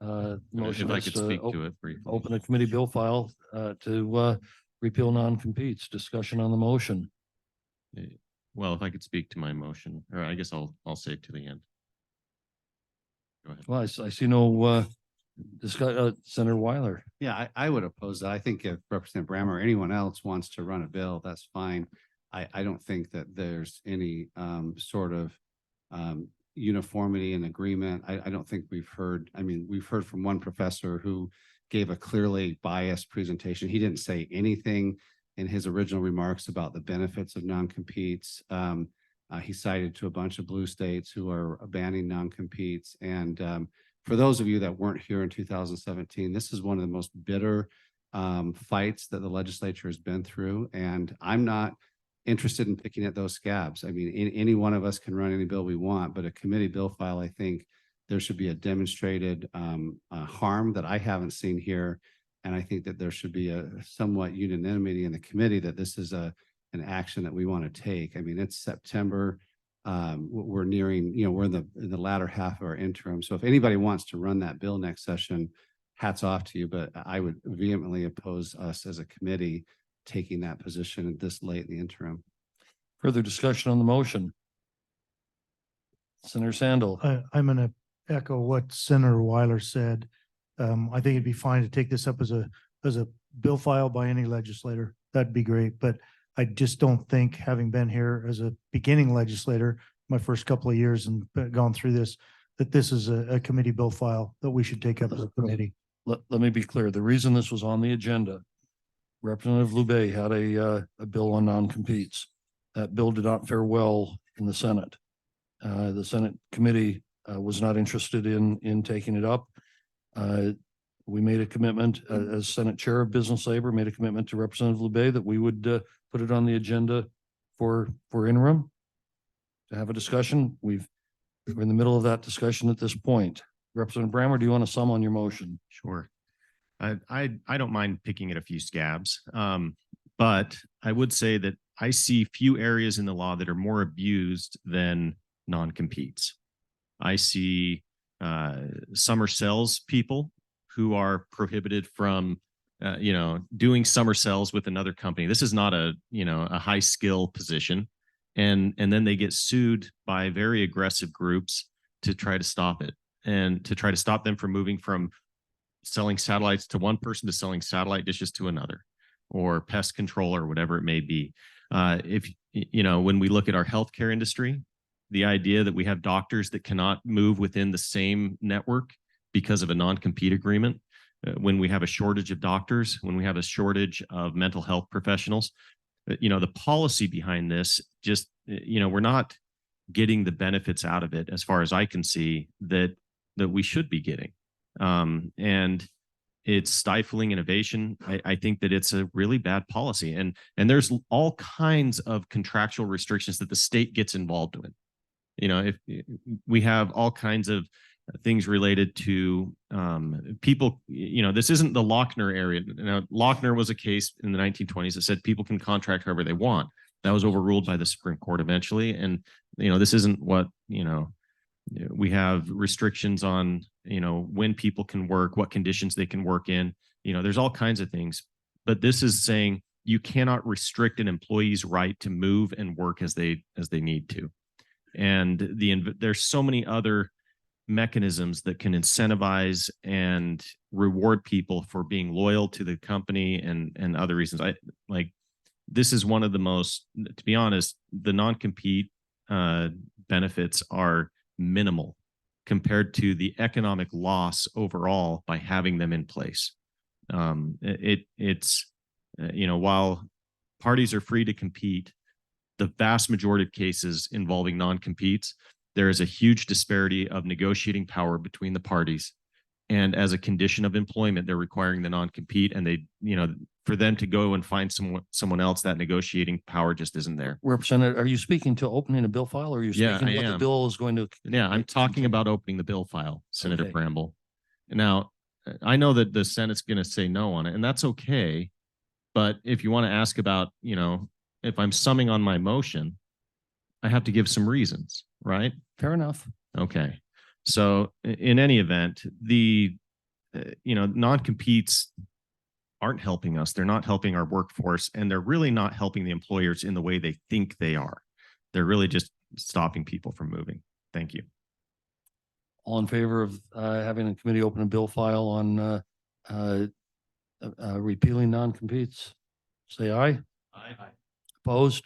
Motion If I is, could speak to it briefly. open a committee bill file to repeal non-competes. Discussion on the motion. Well, if I could speak to my motion, or I guess I'll say it to the end. Go ahead. Well, I see no Senator Weiler. Yeah, I would oppose that. I think if Representative Brammer or anyone else wants to run a bill, that's fine. I don't think that there's any sort of uniformity and agreement. I don't think we've heard from one professor who gave a clearly biased presentation. He didn't say anything in his original remarks about the benefits of non-competes. He cited to a bunch of blue states who are banning non-competes. And for those of you that weren't here in 2017, this is one of the most bitter fights that the legislature has been through. And I'm not interested in picking at those scabs. I mean, any one of us can run any bill we want, but a committee bill file, I think there should be a demonstrated harm that I haven't seen here. And I think that there should be a somewhat unanimity in the committee that this is an action that we want to take. I mean, it's September. We're nearing, we're in the latter half of our interim. So if anybody wants to run that bill next session, hats off to you, but I would vehemently oppose us as a committee taking that position this late in the interim. Further discussion on the motion. Senator Sandel. I'm going to echo what Senator Weiler said. I think it'd be fine to take this up as a bill file by any legislator. That'd be great. But I just don't think, having been here as a beginning legislator, my first couple of years and gone through this, that this is a committee bill file that we should take up as a committee. Let me be clear. The reason this was on the agenda, Representative Lubay had a bill on non-competes. That bill did not fare well in the Senate. The Senate committee was not interested in taking it up. We made a commitment as Senate Chair of Business Labor, made a commitment to Representative Lubay that we would put it on the agenda for interim to have a discussion. We're in the middle of that discussion at this point. Representative Brammer, do you want to sum on your motion? Sure. I don't mind picking at a few scabs, but I would say that I see few areas in the law that are more abused than non-competes. I see summer sales people who are prohibited from, doing summer sales with another company. This is not a high skill position. and then they get sued by very aggressive groups to try to stop it and to try to stop them from moving from selling satellites to one person to selling satellite dishes to another, or pest control or whatever it may be. If you know, when we look at our healthcare industry, the idea that we have doctors that cannot move within the same network because of a non-compete agreement, when we have a shortage of doctors, when we have a shortage of mental health professionals, you know, the policy behind this just, you know, we're not getting the benefits out of it as far as I can see that we should be getting. And it's stifling innovation. I think that it's a really bad policy, and there's all kinds of contractual restrictions that the state gets involved in. You know, if we have all kinds of things related to people, you know, this isn't the Lochner area. Now, Lochner was a case in the 1920s that said people can contract however they want. That was overruled by the Supreme Court eventually. And, you know, this isn't what, you know, we have restrictions on, you know, when people can work, what conditions they can work in. You know, there's all kinds of things. But this is saying you cannot restrict an employee's right to move and work as they need to. And there's so many other mechanisms that can incentivize and reward people for being loyal to the company and other reasons. This is one of the most, to be honest, the non-compete benefits are minimal compared to the economic loss overall by having them in place. It's you know, while parties are free to compete, the vast majority of cases involving non-competes, there is a huge disparity of negotiating power between the parties. And as a condition of employment, they're requiring the non-compete, and they, you know, for them to go and find someone else, that negotiating power just isn't there. Representative, are you speaking to opening a bill file, or are you Yeah, speaking I what the am. bill is going to? Yeah, I'm talking about opening the bill file, Senator Okay. Bramble. Now, I know that the Senate's going to say no on it, and that's okay. But if you want to ask about, you know, if I'm summing on my motion, I have to give some reasons, right? Fair enough. Okay. So in any event, the, you know, non-competes aren't helping us. They're not helping our workforce, and they're really not helping the employers in the way they think they are. They're really just stopping people from moving. Thank you. All in favor of having the committee open a bill file on repealing non-competes? Say aye. Aye. Opposed?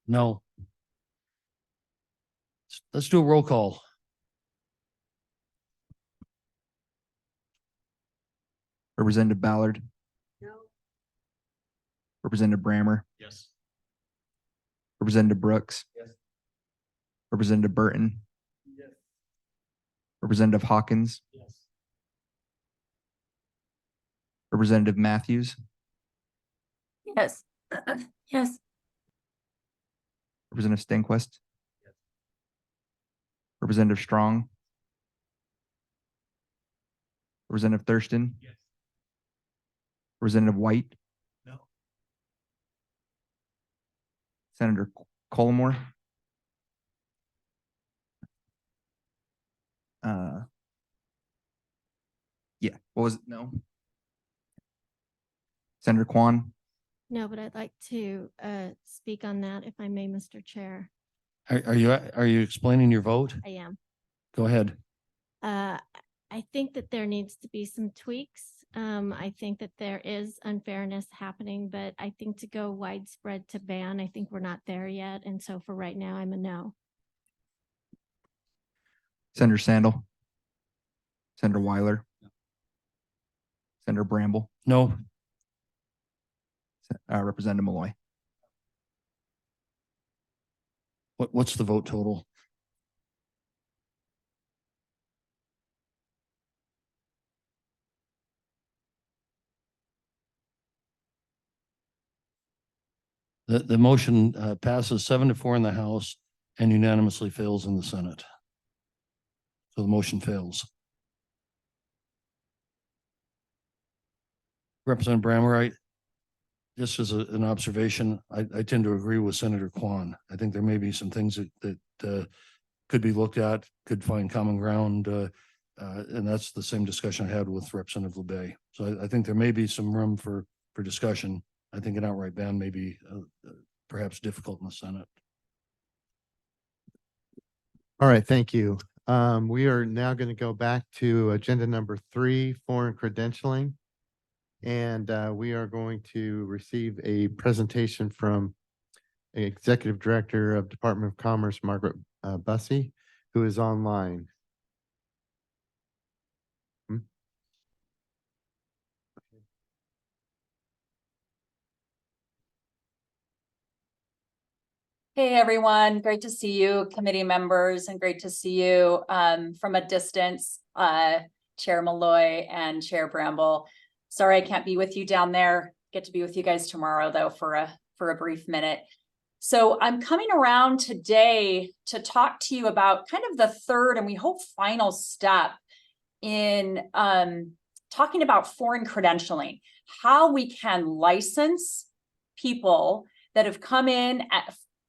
No. Let's do a roll call. Representative Ballard. No. Representative Brammer. Yes. Representative Brooks. Yes. Representative Burton. Yes. Representative Hawkins. Yes. Representative Matthews. Yes. Yes. Representative Stenquist. Representative Strong. Representative Thurston. Yes. Representative White. No. Senator Colmore. Yeah, what was it? No. Senator Kwan. No, but I'd like to speak on that if I may, Mr. Chair. Are you explaining your vote? I am. Go ahead. I think that there needs to be some tweaks. I think that there is unfairness happening, but I think to go widespread to ban, I think we're not there yet. And so for right now, I'm a no. Senator Sandel. Senator Weiler. Senator Bramble. No. Representative Malloy. What's the vote total? The motion passes 7-4 in the House and unanimously fails in the Senate. So the motion fails. Representative Brammer, just as an observation, I tend to agree with Senator Kwan. I think there may be some things that could be looked at, could find common ground, and that's the same discussion I had with Representative LeBay. So I think there may be some room for discussion. I think an outright ban may be perhaps difficult in the Senate. All right, thank you. We are now going to go back to agenda number 3, foreign credentialing. And we are going to receive a presentation from Executive Director of Department of Commerce, Margaret Bussey, who is online. Hey, everyone. Great to see you, committee members, and great to see you from a distance, Chair Malloy and Chair Bramble. Sorry I can't be with you down there. Get to be with you guys tomorrow, though, for a brief minute. So I'm coming around today to talk to you about kind of the third and we hope final step in talking about foreign credentialing, how we can license people that have come in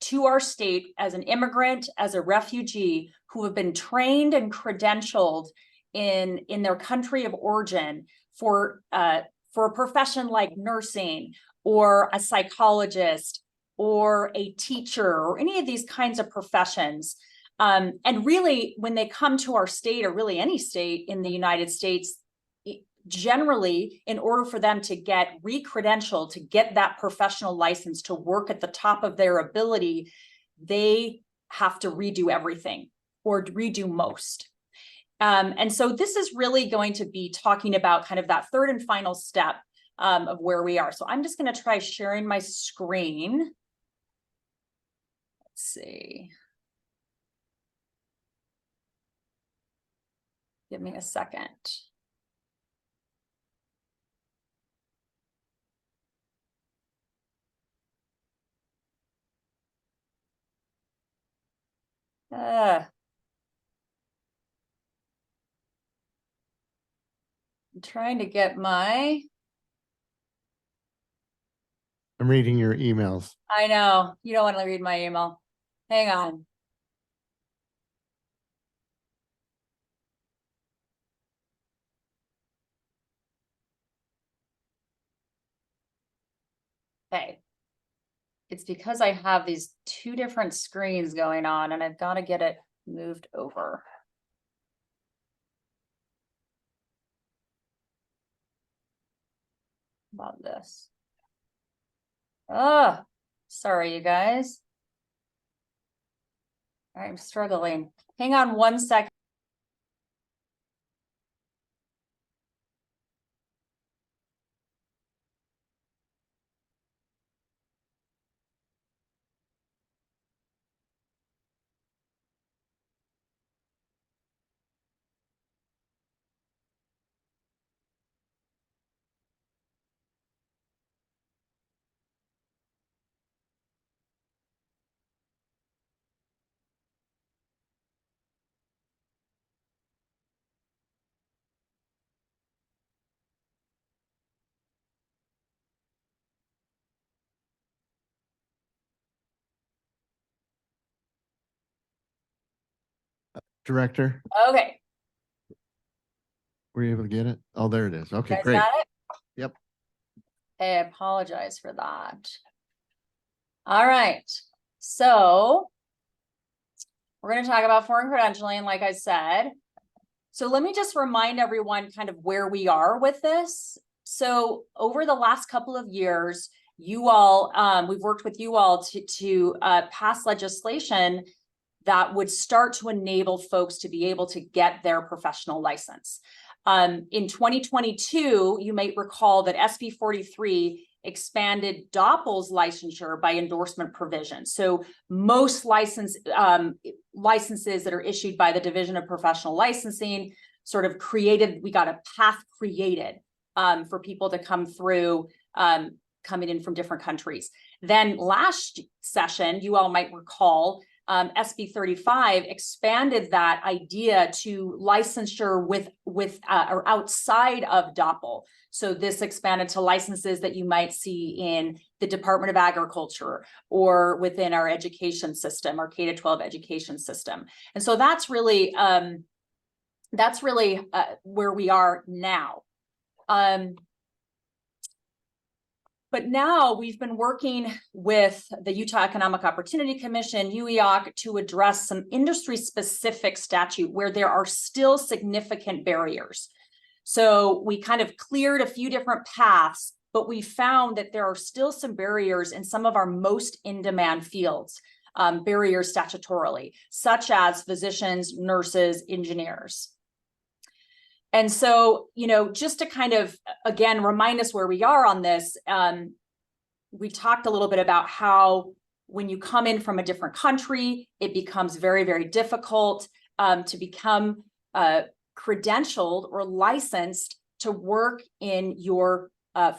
to our state as an immigrant, as a refugee, who have been trained and credentialed in their country of origin for a profession like nursing or a psychologist or a teacher or any of these kinds of professions. And really, when they come to our state, or really any state in the United States, generally, in order for them to get re-credentialed, to get that professional license to work at the top of their ability, they have to redo everything or redo most. And so this is really going to be talking about kind of that third and final step of where we are. So I'm just going to try sharing my screen. Let's see. Give me a second. I'm trying to get my. I'm reading your emails. I know, you don't want to read my email. Hang on. Okay. It's because I have these two different screens going on and I've got to get it moved over. About this. Oh, sorry, you guys. I'm struggling. Hang on 1 second. Director, Okay. were you able to get it? Oh, there it is. Okay, You guys great. got it? Yep. Hey, I apologize for that. All right. So we're going to talk about foreign credentialing, like I said. So let me just remind everyone kind of where we are with this. So over the last couple of years, you all, we've worked with you all to pass legislation that would start to enable folks to be able to get their professional license. In 2022, you might recall that SB 43 expanded DOPL's licensure by endorsement provision. So most licenses that are issued by the Division of Professional Licensing sort of created, we got a path created for people to come through, coming in from different countries. Then last session, you all might recall, SB 35 expanded that idea to licensure with or outside of DOPL. So this expanded to licenses that you might see in the Department of Agriculture or within our education system, our K-12 education system. And so that's really where we are now. But now we've been working with the Utah Economic Opportunity Commission, UEOC, to address some industry-specific statute where there are still significant barriers. So we kind of cleared a few different paths, but we found that there are still some barriers in some of our most in-demand fields, barriers statutorily, such as physicians, nurses, engineers. And so, you know, just to kind of, again, remind us where we are on this, we talked a little bit about how when you come in from a different country, it becomes very, very difficult to become credentialed or licensed to work in your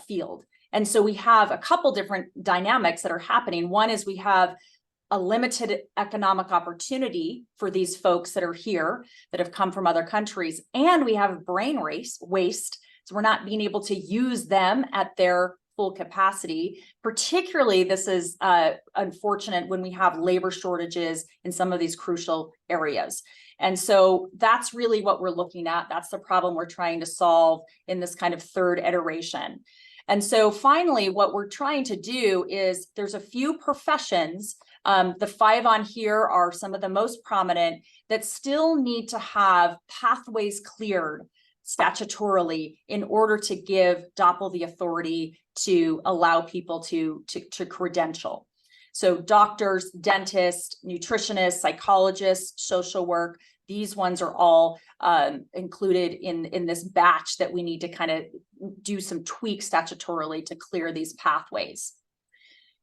field. And so we have a couple different dynamics that are happening. One is we have a limited economic opportunity for these folks that are here that have come from other countries, and we have brain waste. So we're not being able to use them at their full capacity. Particularly, this is unfortunate when we have labor shortages in some of these crucial areas. And so that's really what we're looking at. That's the problem we're trying to solve in this kind of third iteration. And so finally, what we're trying to do is there's a few professions, the 5 on here are some of the most prominent, that still need to have pathways cleared statutorily in order to give DOPL the authority to allow people to credential. So doctors, dentists, nutritionists, psychologists, social work, these ones are all included in this batch that we need to kind of do some tweaks statutorily to clear these pathways.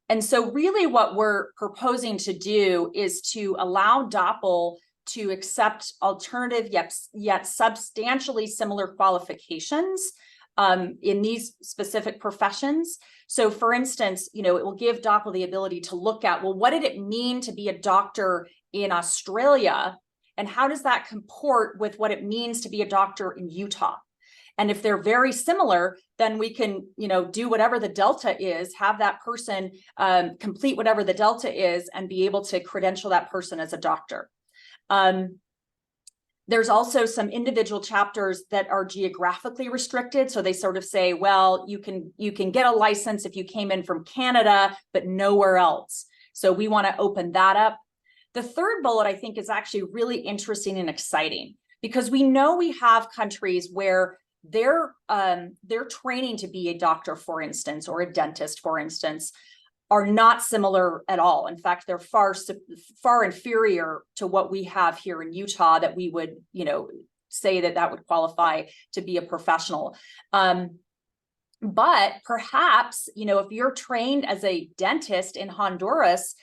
And so really what we're proposing to do is to allow DOPL to accept alternative yet substantially similar qualifications in these specific professions. So for instance, you know, it will give DOPL the ability to look at, well, what did it mean to be a doctor in Australia? And how does that comport with what it means to be a doctor in Utah? And if they're very similar, then we can, you know, do whatever the delta is, have that person complete whatever the delta is, and be able to credential that person as a doctor. There's also some individual chapters that are geographically restricted. So they sort of say, well, you can get a license if you came in from Canada, but nowhere else. So we want to open that up. The third bullet, I think, is actually really interesting and exciting, because we know we have countries where their training to be a doctor, for instance, or a dentist, for instance, are not similar at all. In fact, they're far inferior to what we have here in Utah, that we would, you know, say that would qualify to be a professional. But perhaps, you know, if you're trained as a dentist in Honduras,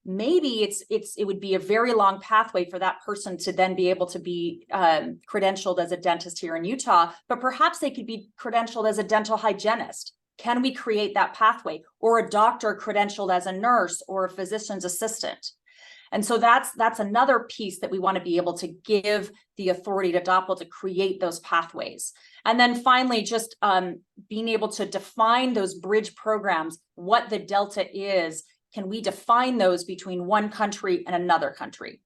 maybe it would be a very long pathway for that person to then be able to be credentialed as a dentist here in Utah, but perhaps they could be credentialed as a dental hygienist. Can we create that pathway? Or a doctor credentialed as a nurse or a physician's assistant? And so that's another piece that we want to be able to give the authority to DOPL to create those pathways. And then finally, just being able to define those bridge programs, what the delta is. Can we define those between one country and another country?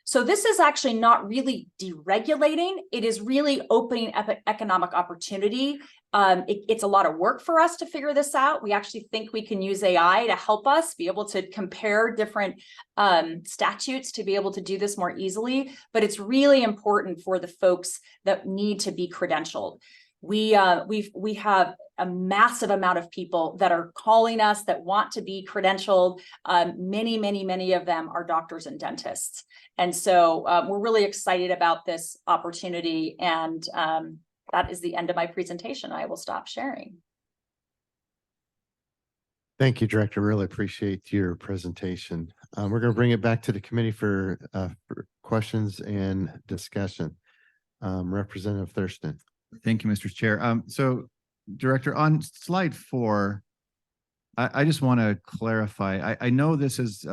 So this is actually not really deregulating. It is really opening up economic opportunity. It's a lot of work for us to figure this out. We actually think we can use AI to help us be able to compare different statutes to be able to do this more easily. But it's really important for the folks that need to be credentialed. We have a massive amount of people that are calling us that want to be credentialed. Many of them are doctors and dentists. And so we're really excited about this opportunity. And that is the end of my presentation. I will stop sharing. Thank you, Director. Really appreciate your presentation. We're going to bring it back to the committee for questions and discussion. Representative Thurston. Thank you, Mr. Chair. So, Director, on slide 4, I just want to clarify. I know this is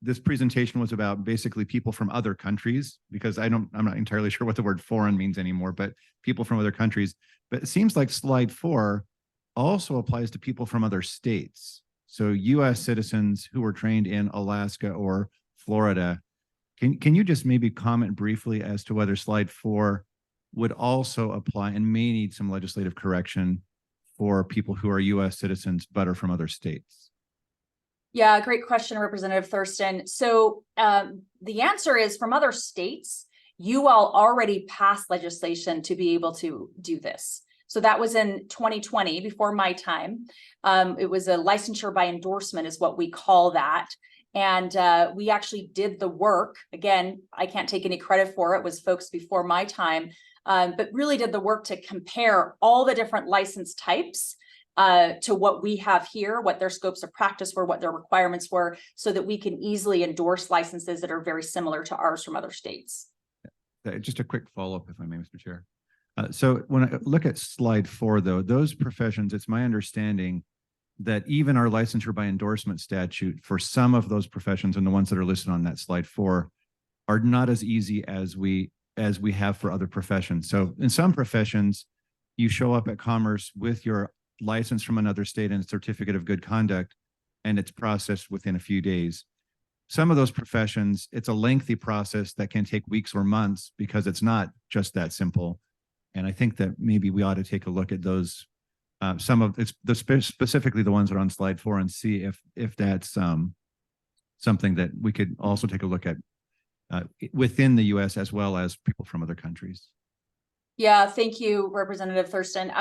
this presentation was about basically people from other countries, because I'm not entirely sure what the word foreign means anymore, but people from other countries. But it seems like slide 4 also applies to people from other states. So U.S. citizens who were trained in Alaska or Florida. Can you just maybe comment briefly as to whether slide 4 would also apply and may need some legislative correction for people who are US citizens but are from other states? Yeah, great question, Representative Thurston. So the answer is from other states, you all already passed legislation to be able to do this. So that was in 2020, before my time. It was a licensure by endorsement is what we call that. And we actually did the work. Again, I can't take any credit for it. It was folks before my time, but really did the work to compare all the different license types to what we have here, what their scopes of practice were, what their requirements were, so that we can easily endorse licenses that are very similar to ours from other states. Just a quick follow-up, if I may, Mr. Chair. So when I look at slide 4, though, those professions, it's my understanding that even our licensure by endorsement statute for some of those professions and the ones that are listed on that slide 4 are not as easy as we have for other professions. So in some professions, you show up at Commerce with your license from another state and a certificate of good conduct, and it's processed within a few days. Some of those professions, it's a lengthy process that can take weeks or months because it's not just that simple. And I think that maybe we ought to take a look at those, some of it's specifically the ones that are on slide 4, and see if that's something that we could also take a look at within the US as well as people from other countries. Yeah, thank you, Representative Thurston.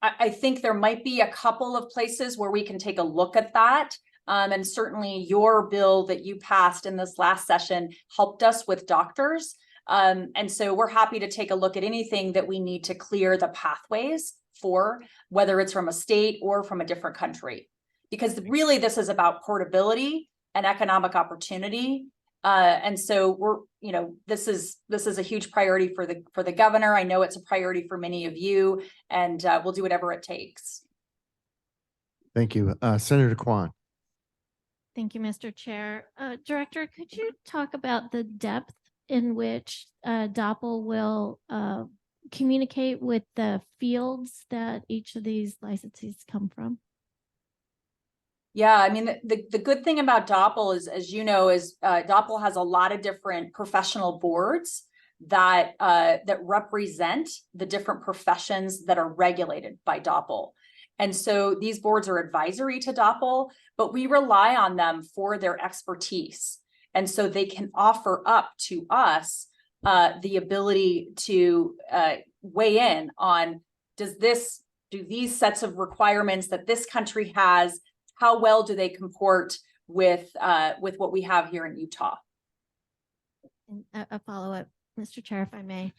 I think there might be a couple of places where we can take a look at that. And certainly your bill that you passed in this last session helped us with doctors. And so we're happy to take a look at anything that we need to clear the pathways for, whether it's from a state or from a different country. Because really this is about portability and economic opportunity. And so we're, you know, this is a huge priority for the governor. I know it's a priority for many of you, and we'll do whatever it takes. Thank you. Senator Kwan. Thank you, Mr. Chair. Director, could you talk about the depth in which DOPL will communicate with the fields that each of these licensees come from? Yeah, I mean, the good thing about DOPL is, as you know, is DOPL has a lot of different professional boards that that represent the different professions that are regulated by DOPL. And so these boards are advisory to DOPL, but we rely on them for their expertise. And so they can offer up to us the ability to weigh in on, do these sets of requirements that this country has, how well do they comport with what we have here in Utah? A follow-up, Mr. Chair, if I may.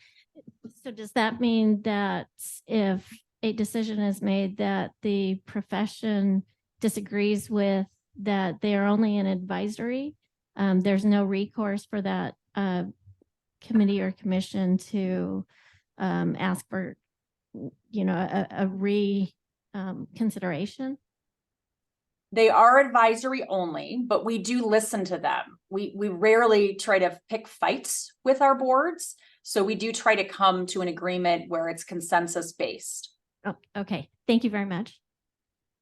So does that mean that if a decision is made that the profession disagrees with, that they are only an advisory, there's no recourse for that committee or commission to ask for, you know, a reconsideration? They are advisory only, but we do listen to them. We rarely try to pick fights with our boards. So we do try to come to an agreement where it's consensus based. Oh, okay. Thank you very much.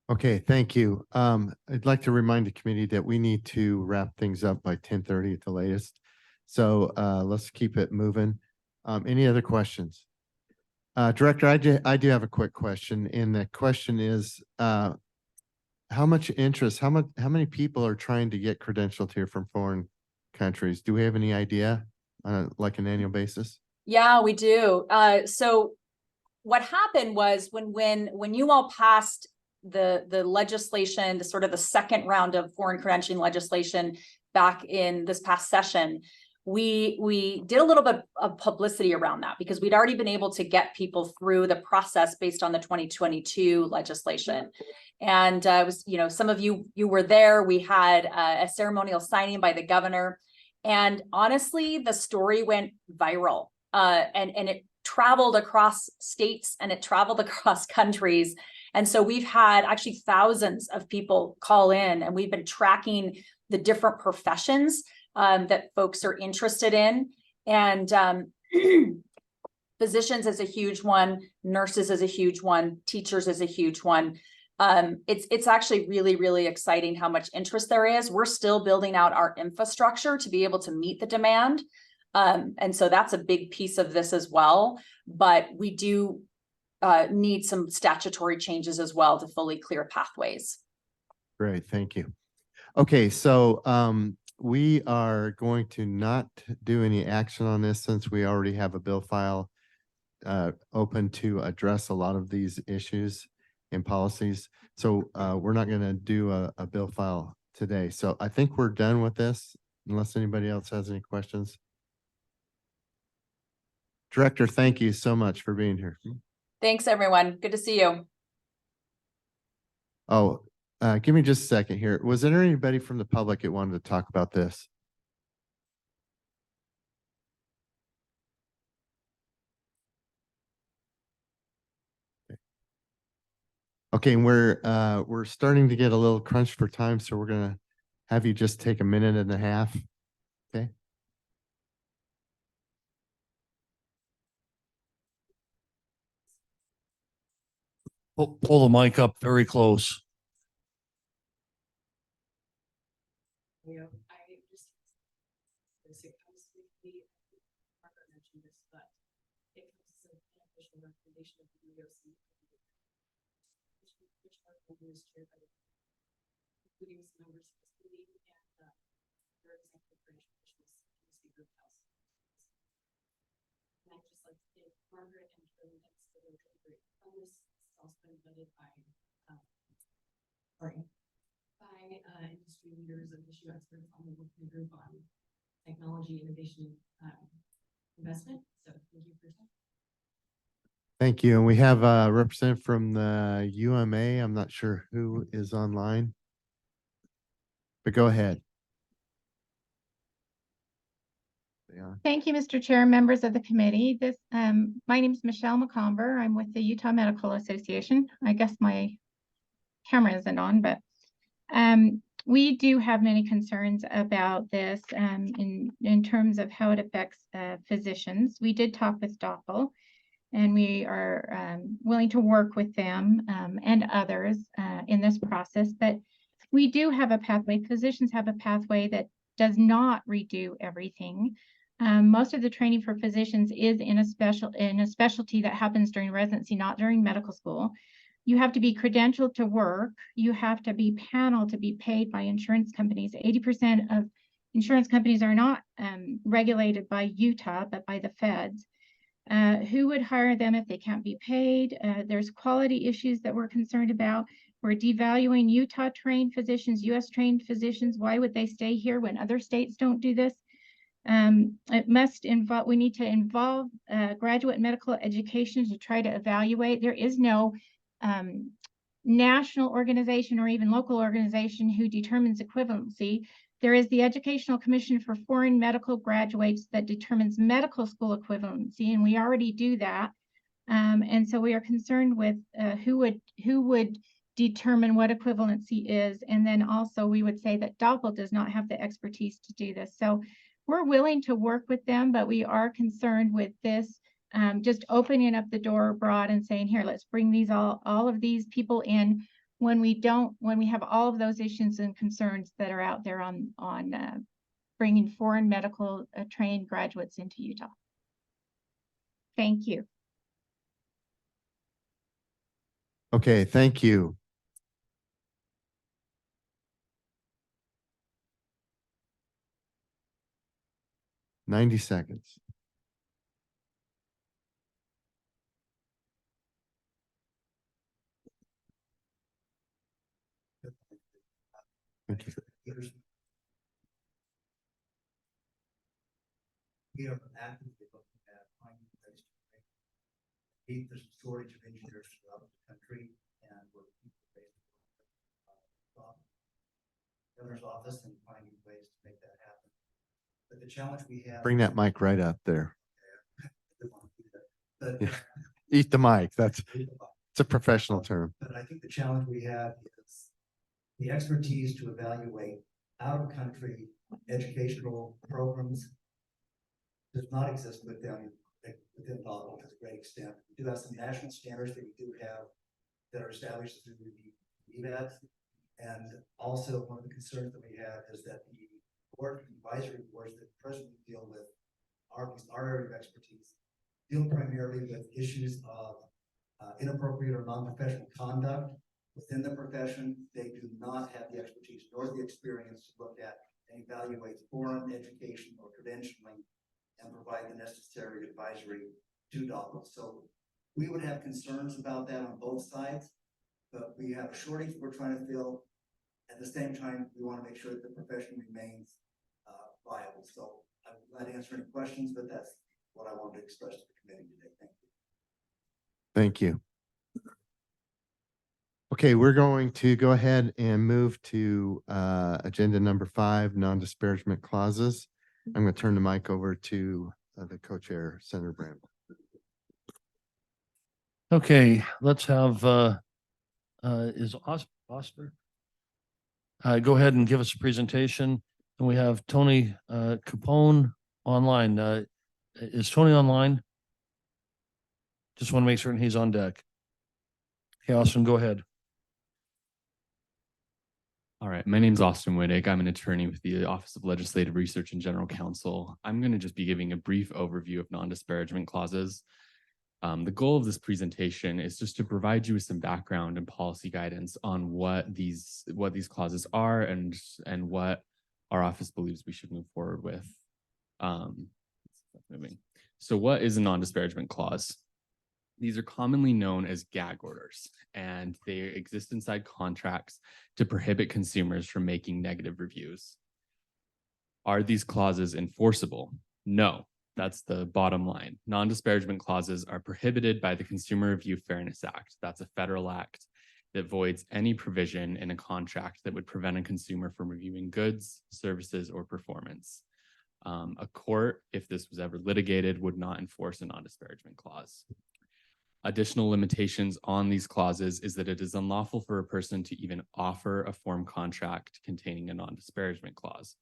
Okay, thank you. I'd like to remind the committee that we need to wrap things up by 10:30 at the latest. So let's keep it moving. Any other questions? Director, I do have a quick question, and the question is, how much interest, how many people are trying to get credentialed here from foreign countries? Do we have any idea on like an annual basis? Yeah, we do. So what happened was when you all passed the legislation, the sort of the second round of foreign credentialing legislation back in this past session, we did a little bit of publicity around that because we'd already been able to get people through the process based on the 2022 legislation. And it was, you know, some of you were there. We had a ceremonial signing by the governor, and honestly, the story went viral, and it traveled across states and it traveled across countries. And so we've had actually thousands of people call in, and we've been tracking the different professions that folks are interested in. And physicians is a huge one, nurses is a huge one, teachers is a huge one. It's actually really, really exciting how much interest there is. We're still building out our infrastructure to be able to meet the demand. And so that's a big piece of this as well. But we do need some statutory changes as well to fully clear pathways. Great, thank you. Okay, so we are going to not do any action on this since we already have a bill file open to address a lot of these issues and policies. So we're not going to do a bill file today. So I think we're done with this unless anybody else has any questions. Director, thank you so much for being here. Thanks, everyone. Good to see you. Oh, give me just a second here. Was there anybody from the public that wanted to talk about this? Okay, and we're starting to get a little crunch for time, so we're gonna have you just take a minute and a half. Okay. Pull the mic up very close. You know, I just Margaret mentioned this, but it comes as an official recommendation of the DOC, which are members chaired by including some members of this committee and their executive branch officials in the Speaker of the House. And I'd just like to thank Margaret and Kevin Dennis for their great on this. It's also been vetted by industry leaders and issue experts on the working group on technology, innovation, investment. So thank you for your time. Thank you. And we have a representative from the UMA. I'm not sure who is online, but go ahead. Yeah. Thank you, Mr. Chair, members of the committee. My name is Michelle McComber. I'm with the Utah Medical Association. I guess my camera isn't on, but we do have many concerns about this in terms of how it affects physicians. We did talk with DOPL, and we are willing to work with them and others in this process. But we do have a pathway. Physicians have a pathway that does not redo everything. Most of the training for physicians is in a specialty that happens during residency, not during medical school. You have to be credentialed to work. You have to be paneled to be paid by insurance companies. 80% of insurance companies are not regulated by Utah, but by the feds. Who would hire them if they can't be paid? There's quality issues that we're concerned about. We're devaluing Utah trained physicians, US trained physicians. Why would they stay here when other states don't do this? It must involve, we need to involve graduate medical education to try to evaluate. There is no national organization or even local organization who determines equivalency. There is the Educational Commission for Foreign Medical Graduates that determines medical school equivalency, and we already do that. And so we are concerned with who would determine what equivalency is. And then also we would say that DOPL does not have the expertise to do this. So we're willing to work with them, but we are concerned with this just opening up the door broad and saying, here, let's bring these all of these people in when we have all of those issues and concerns that are out there on bringing foreign medical trained graduates into Utah. Thank you. Okay, thank you. Ninety seconds. Thank you. We are actively looking at finding ways to meet the shortage of engineers throughout the country, and we're governor's office and finding ways to make that happen. But the challenge we have. Bring that mic right up there. But, Yeah. Eat the mic. It's a professional term. But I think the challenge we have is the expertise to evaluate out-of-country educational programs does not exist within DOPL to a great extent. We do have some national standards that we do have that are established through the EVAD. And also one of the concerns that we have is that the board advisory boards that presently deal with our area of expertise deal primarily with issues of inappropriate or non-professional conduct within the profession, they do not have the expertise nor the experience to look at and evaluate foreign education or credentialing and provide the necessary advisory to DOCL. So we would have concerns about that on both sides, but we have a shortage we're trying to fill. At the same time, we want to make sure that the profession remains viable. So I'm glad to answer any questions, but that's what I wanted to express to the committee today. Thank you. Thank you. Okay, we're going to go ahead and move to agenda number 5, non-disparagement clauses. I'm going to turn the mic over to the co-chair, Senator Bramble. Okay, let's have, is Oscar? Go ahead and give us a presentation. And we have Tony Capone online. Is Tony online? Just want to make certain he's on deck. Okay, Austin, go ahead. All right, my name is Austin Wittig. I'm an attorney with the Office of Legislative Research and General Counsel. I'm going to just be giving a brief overview of non-disparagement clauses. The goal of this presentation is just to provide you with some background and policy guidance on what these clauses are and what our office believes we should move forward with. So what is a non-disparagement clause? These are commonly known as gag orders, and they exist inside contracts to prohibit consumers from making negative reviews. Are these clauses enforceable? No. That's the bottom line. Non-disparagement clauses are prohibited by the Consumer Review Fairness Act. That's a federal act that voids any provision in a contract that would prevent a consumer from reviewing goods, services, or performance. A court, if this was ever litigated, would not enforce a non-disparagement clause. Additional limitations on these clauses is that it is unlawful for a person to even offer a form contract containing a non-disparagement clause.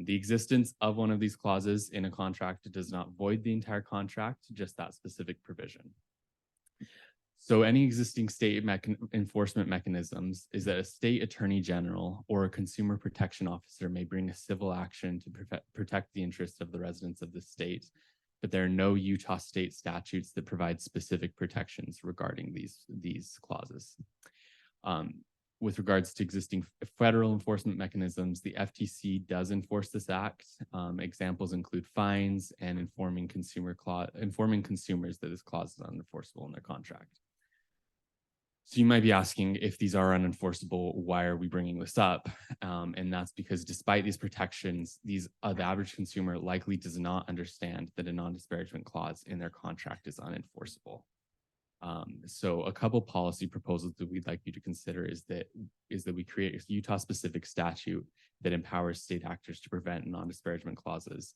The existence of one of these clauses in a contract does not void the entire contract, just that specific provision. So any existing state enforcement mechanisms is that a state attorney general or a consumer protection officer may bring a civil action to protect the interests of the residents of the state, but there are no Utah state statutes that provide specific protections regarding these clauses. With regards to existing federal enforcement mechanisms, the FTC does enforce this act. Examples include fines and informing consumers that this clause is unenforceable in their contract. So you might be asking, if these are unenforceable, why are we bringing this up? And that's because despite these protections, the average consumer likely does not understand that a non-disparagement clause in their contract is unenforceable. So a couple policy proposals that we'd like you to consider is that we create a Utah-specific statute that empowers state actors to prevent non-disparagement clauses,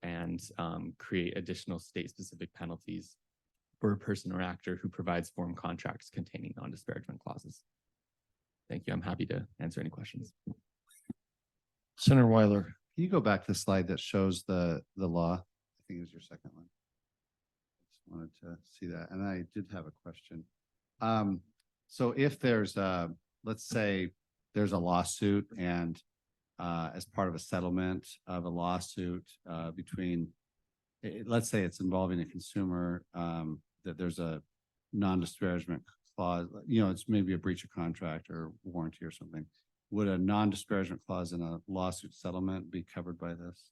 and create additional state-specific penalties for a person or actor who provides form contracts containing non-disparagement clauses. Thank you. I'm happy to answer any questions. Senator Weiler. Can you go back to the slide that shows the law? I think it was your second one. Wanted to see that. And I did have a question. So if there's let's say there's a lawsuit, and as part of a settlement of a lawsuit between, let's say it's involving a consumer, that there's a non-disparagement clause, it's maybe a breach of contract or warranty or something. Would a non-disparagement clause in a lawsuit settlement be covered by this?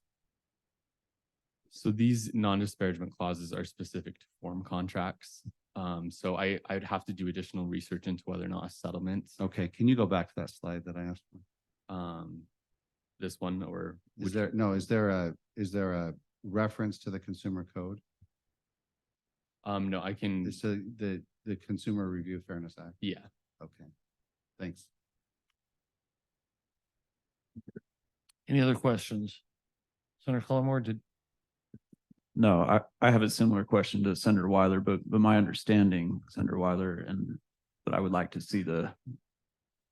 So these non-disparagement clauses are specific to form contracts. So I would have to do additional research into whether or not a settlement. Okay, can you go back to that slide that I asked for? This one, or is there a reference to the consumer code? No, I can. So the Consumer Review Fairness Act? Yeah. Okay, thanks. Any other questions? Senator Cullimore, No, I have a similar question to Senator Weiler, but my understanding, Senator Weiler, and but I would like to see the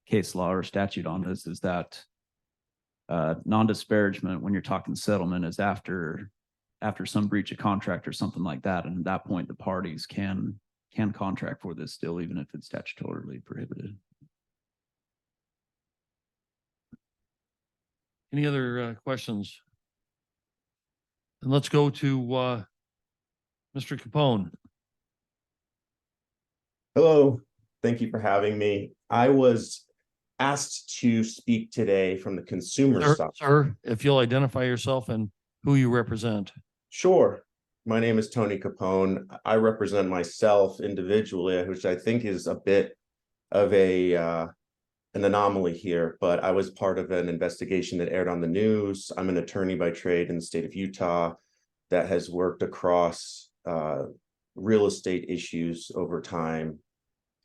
case law or statute on this, is that non-disparagement, when you're talking settlement, is after some breach of contract or something like that, and at that point the parties can contract for this still, even if it's statutorily prohibited. any other questions? And let's go to Mr. Capone. Hello, thank you for having me. I was asked to speak today from the consumer side. Sir, if you'll identify yourself and who you represent. Sure. My name is Tony Capone. I represent myself individually, which I think is a bit of an anomaly here, but I was part of an investigation that aired on the news. I'm an attorney by trade in the state of Utah that has worked across real estate issues over time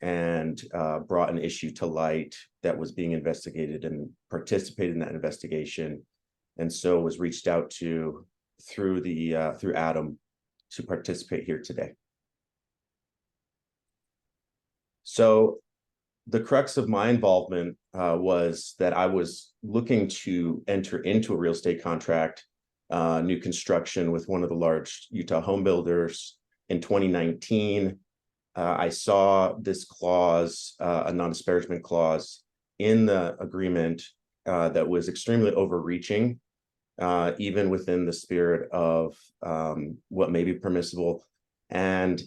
and brought an issue to light that was being investigated and participated in that investigation. And so was reached out to through Adam to participate here today. So the crux of my involvement was that I was looking to enter into a real estate contract, new construction with one of the large Utah home builders in 2019. I saw this clause, a non-disparagement clause in the agreement that was extremely overreaching, even within the spirit of what may be permissible. And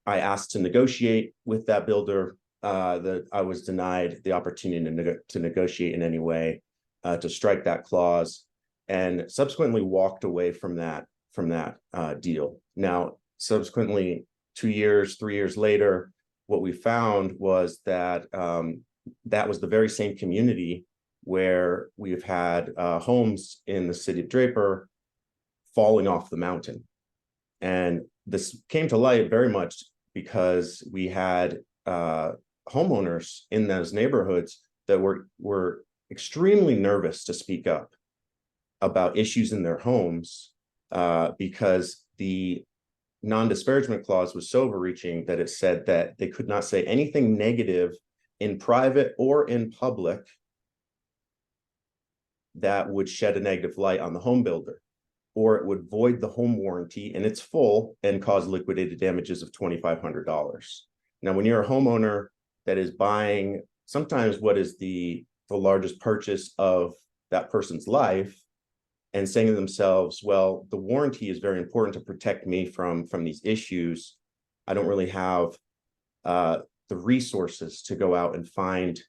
I asked to negotiate with that builder. That I was denied the opportunity to negotiate in any way, to strike that clause, and subsequently walked away from that deal. Now, subsequently, 2 years, 3 years later, what we found was that that was the very same community where we've had homes in the city of Draper falling off the mountain. And this came to light very much because we had homeowners in those neighborhoods that were extremely nervous to speak up about issues in their homes because the non-disparagement clause was so overreaching that it said that they could not say anything negative in private or in public that would shed a negative light on the home builder, or it would void the home warranty in its full and cause liquidated damages of $2,500. Now, when you're a homeowner that is buying sometimes what is the largest purchase of that person's life, and saying to themselves, well, the warranty is very important to protect me from these issues. I don't really have the resources to go out and find,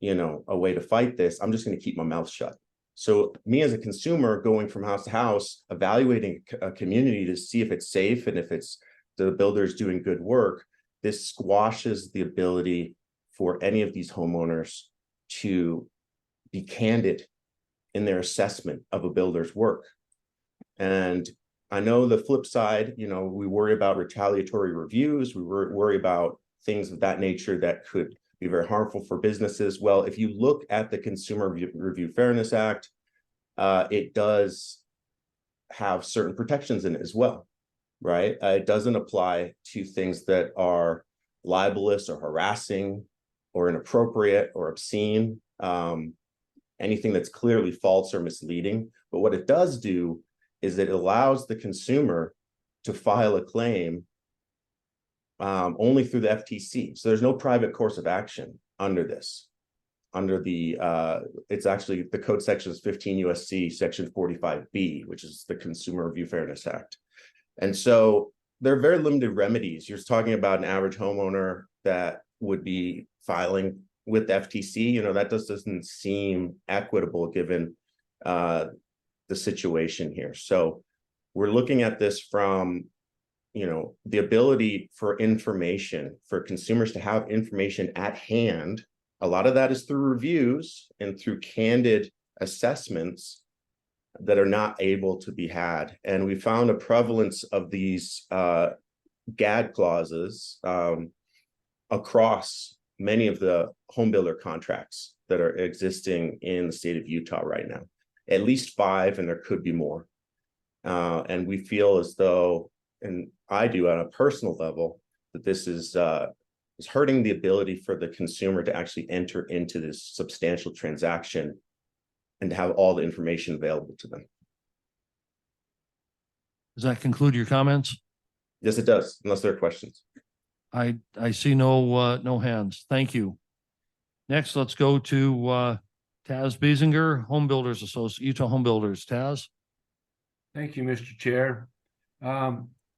a way to fight this. I'm just going to keep my mouth shut. So me as a consumer going from house to house, evaluating a community to see if it's safe and if it's the builder's doing good work, this squashes the ability for any of these homeowners to be candid in their assessment of a builder's work. And I know the flip side, we worry about retaliatory reviews. We worry about things of that nature that could be very harmful for businesses. Well, if you look at the Consumer Review Fairness Act, it does have certain protections in it as well, right? It doesn't apply to things that are libelous or harassing or inappropriate or obscene. Anything that's clearly false or misleading. But what it does do is it allows the consumer to file a claim only through the FTC. So there's no private course of action under this. Under the, it's actually the code section is 15 U.S.C. section 45B, which is the Consumer Review Fairness Act. And so there are very limited remedies. You're talking about an average homeowner that would be filing with the FTC, that just doesn't seem equitable given the situation here. So we're looking at this from, the ability for information, for consumers to have information at hand. A lot of that is through reviews and through candid assessments that are not able to be had. And we found a prevalence of these GAD clauses across many of the home builder contracts that are existing in the state of Utah right now, at least 5, and there could be more. And we feel as though, and I do on a personal level, that this is hurting the ability for the consumer to actually enter into this substantial transaction and to have all the information available to them. Does that conclude your comments? Yes, it does, unless there are questions. I see no hands. Thank you. Next, let's go to Taz Biesinger, Home Builders Association, Utah Home Builders. Taz. Thank you, Mr. Chair.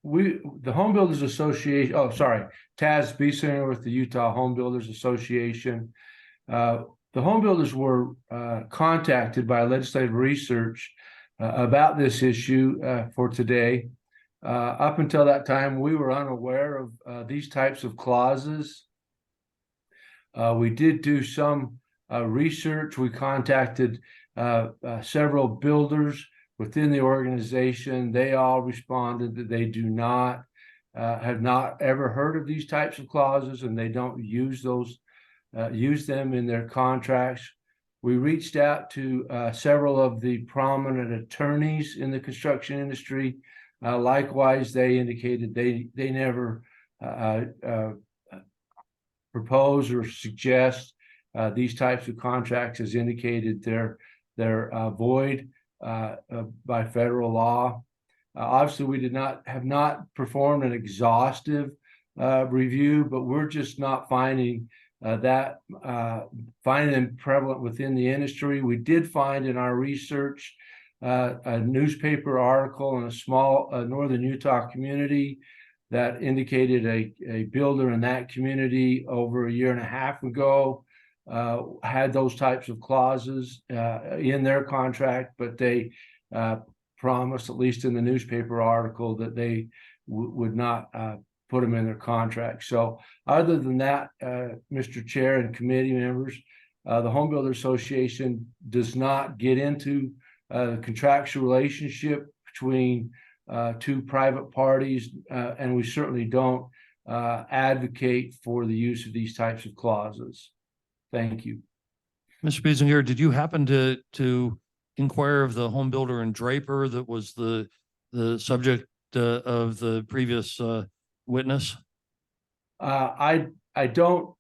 the Home Builders Association, oh, sorry, Taz Biesinger with the Utah Home Builders Association. The home builders were contacted by Legislative Research about this issue for today. Up until that time, we were unaware of these types of clauses. We did do some research. We contacted several builders within the organization. They all responded that they do not have not ever heard of these types of clauses, and they don't use them in their contracts. We reached out to several of the prominent attorneys in the construction industry. Likewise, they indicated they never propose or suggest these types of contracts, as indicated they're void by federal law. Obviously, we have not performed an exhaustive review, but we're just not finding finding them prevalent within the industry. We did find in our research a newspaper article in a small northern Utah community that indicated a builder in that community over a year and a half ago had those types of clauses in their contract, but they promised, at least in the newspaper article, that they would not put them in their contract. So other than that, Mr. Chair and committee members, the Home Builder Association does not get into the contractual relationship between two private parties, and we certainly don't advocate for the use of these types of clauses. Thank you. Mr. Biesinger, did you happen to inquire of the home builder in Draper that was the subject of the previous witness? I don't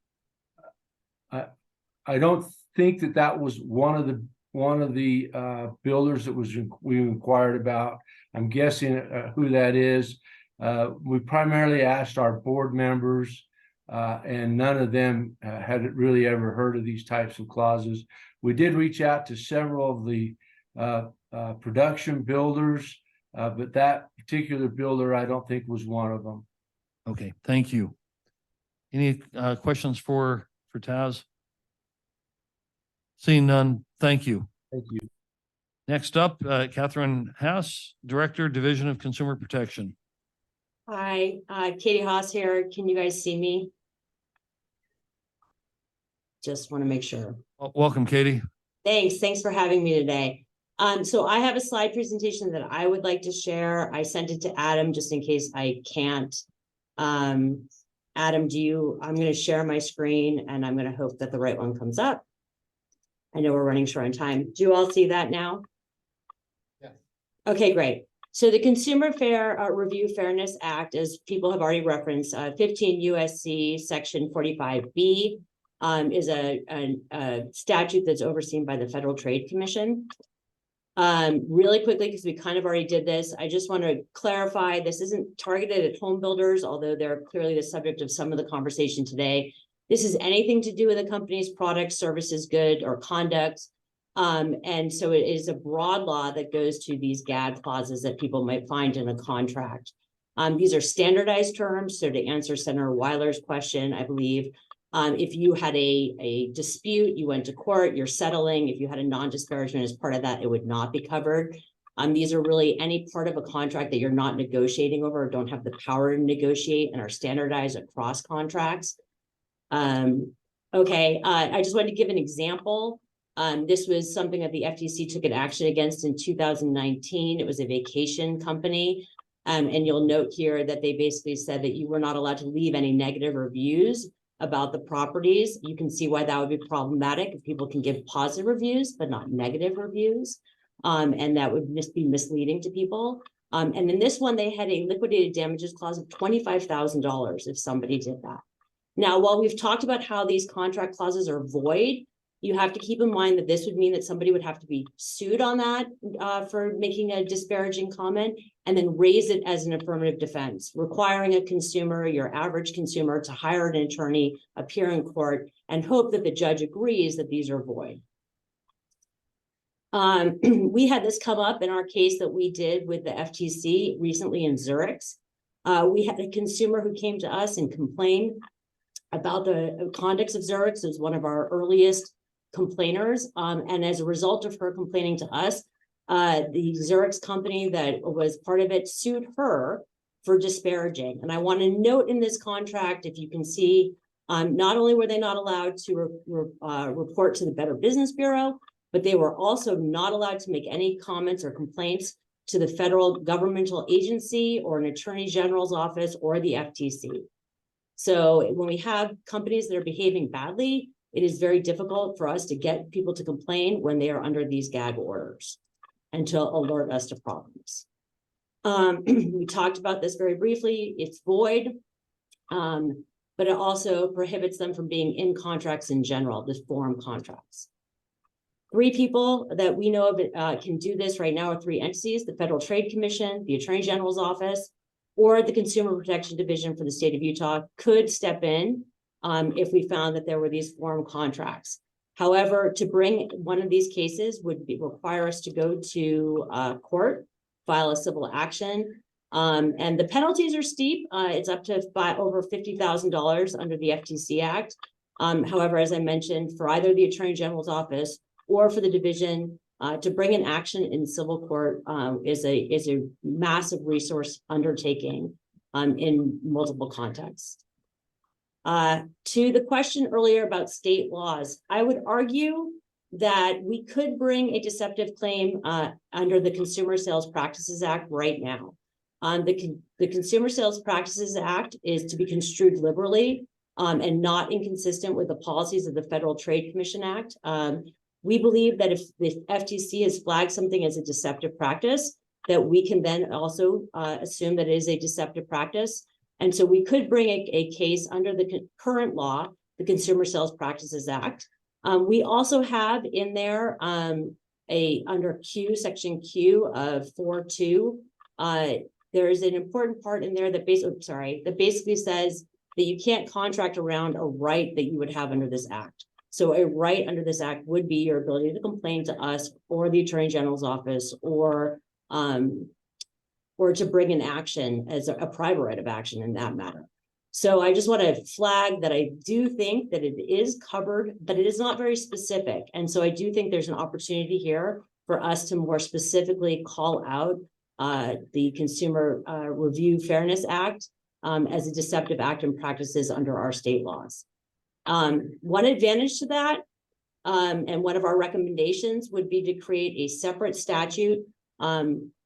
think that was one of the builders that we inquired about. I'm guessing who that is. We primarily asked our board members, and none of them had really ever heard of these types of clauses. We did reach out to several of the production builders, but that particular builder, I don't think, was one of them. Okay, thank you. Any questions for Taz? Seeing none, thank you. Thank you. Next up, Catherine Haas, Director, Division of Consumer Protection. Hi, Katie Haas here. Can you guys see me? Just want to make sure. Welcome, Katie. Thanks for having me today. So I have a slide presentation that I would like to share. I sent it to Adam just in case I can't. Adam, I'm going to share my screen and I'm going to hope that the right one comes up. I know we're running short on time. Do you all see that now? Yes. Okay, great. So the Consumer Review Fairness Act, as people have already referenced, 15 USC Section 45B is a statute that's overseen by the Federal Trade Commission. Really quickly, because we kind of already did this, I just want to clarify, this isn't targeted at home builders, although they're clearly the subject of some of the conversation today. This is anything to do with a company's products, services, good, or conduct. And so it is a broad law that goes to these GAD clauses that people might find in a contract. These are standardized terms. So to answer Senator Weiler's question, I believe, if you had a dispute, you went to court, you're settling. If you had a non-disparagement as part of that, it would not be covered. These are really any part of a contract that you're not negotiating over or don't have the power to negotiate and are standardized across contracts. I just wanted to give an example. This was something that the FTC took an action against in 2019. It was a vacation company. And you'll note here that they basically said that you were not allowed to leave any negative reviews about the properties. You can see why that would be problematic if people can give positive reviews, but not negative reviews. And that would just be misleading to people. And in this one, they had a liquidated damages clause of $25,000 if somebody did that. Now, while we've talked about how these contract clauses are void, you have to keep in mind that this would mean that somebody would have to be sued on that for making a disparaging comment and then raise it as an affirmative defense, requiring a consumer, your average consumer, to hire an attorney, appear in court, and hope that the judge agrees that these are void. We had this come up in our case that we did with the FTC recently in Zurich. We had a consumer who came to us and complained about the conduct of Xerox as one of our earliest complainers. And as a result of her complaining to us, the Xerox company that was part of it sued her for disparaging. And I want to note in this contract, if you can see, not only were they not allowed to report to the Better Business Bureau, but they were also not allowed to make any comments or complaints to the federal governmental agency or an attorney general's office or the FTC. So when we have companies that are behaving badly, it is very difficult for us to get people to complain when they are under these gag orders and to alert us to problems. We talked about this very briefly. It's void, but it also prohibits them from being in contracts in general, the forum contracts. 3 people that we know of can do this right now are 3 entities: the Federal Trade Commission, the Attorney General's Office, or the Consumer Protection Division for the state of Utah could step in if we found that there were these forum contracts. However, to bring one of these cases would require us to go to court, file a civil action, and the penalties are steep. It's up to over $50,000 under the FTC Act. However, as I mentioned, for either the Attorney General's Office or for the division, to bring an action in civil court is a massive resource undertaking in multiple contexts. To the question earlier about state laws, I would argue that we could bring a deceptive claim under the Consumer Sales Practices Act right now. The Consumer Sales Practices Act is to be construed liberally and not inconsistent with the policies of the Federal Trade Commission Act. We believe that if the FTC has flagged something as a deceptive practice, that we can then also assume that it is a deceptive practice. And so we could bring a case under the current law, the Consumer Sales Practices Act. We also have in there under Q, section Q of 4.2, there is an important part in there that basically says that you can't contract around a right that you would have under this act. So a right under this act would be your ability to complain to us or the Attorney General's office or to bring an action as a private right of action in that matter. So I just want to flag that I do think that it is covered, but it is not very specific. And so I do think there's an opportunity here for us to more specifically call out the Consumer Review Fairness Act as a deceptive act and practices under our state laws. One advantage to that, and one of our recommendations would be to create a separate statute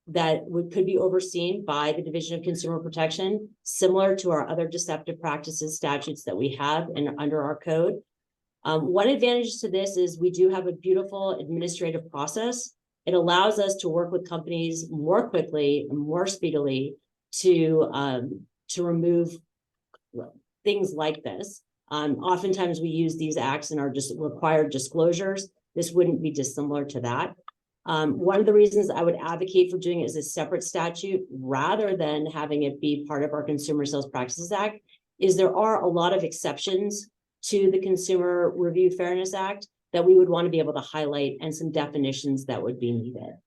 that could be overseen by the Division of Consumer Protection, similar to our other deceptive practices statutes that we have under our code. One advantage to this is we do have a beautiful administrative process. It allows us to work with companies more quickly and more speedily to remove things like this. Oftentimes we use these acts in our required disclosures. This wouldn't be dissimilar to that. One of the reasons I would advocate for doing it as a separate statute rather than having it be part of our Consumer Sales Practices Act is there are a lot of exceptions to the Consumer Review Fairness Act that we would want to be able to highlight and some definitions that would be needed.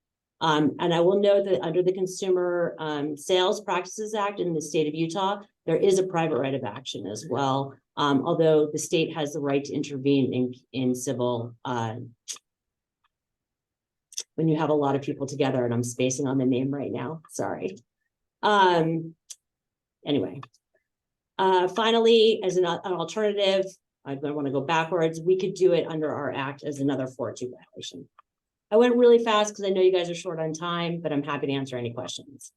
And I will note that under the Consumer Sales Practices Act in the state of Utah, there is a private right of action as well, although the state has the right to intervene in civil when you have a lot of people together, and I'm spacing on the name right now, sorry. Anyway, finally, as an alternative, I don't want to go backwards, we could do it under our act as another 4.2 violation. I went really fast because I know you guys are short on time, but I'm happy to answer any questions.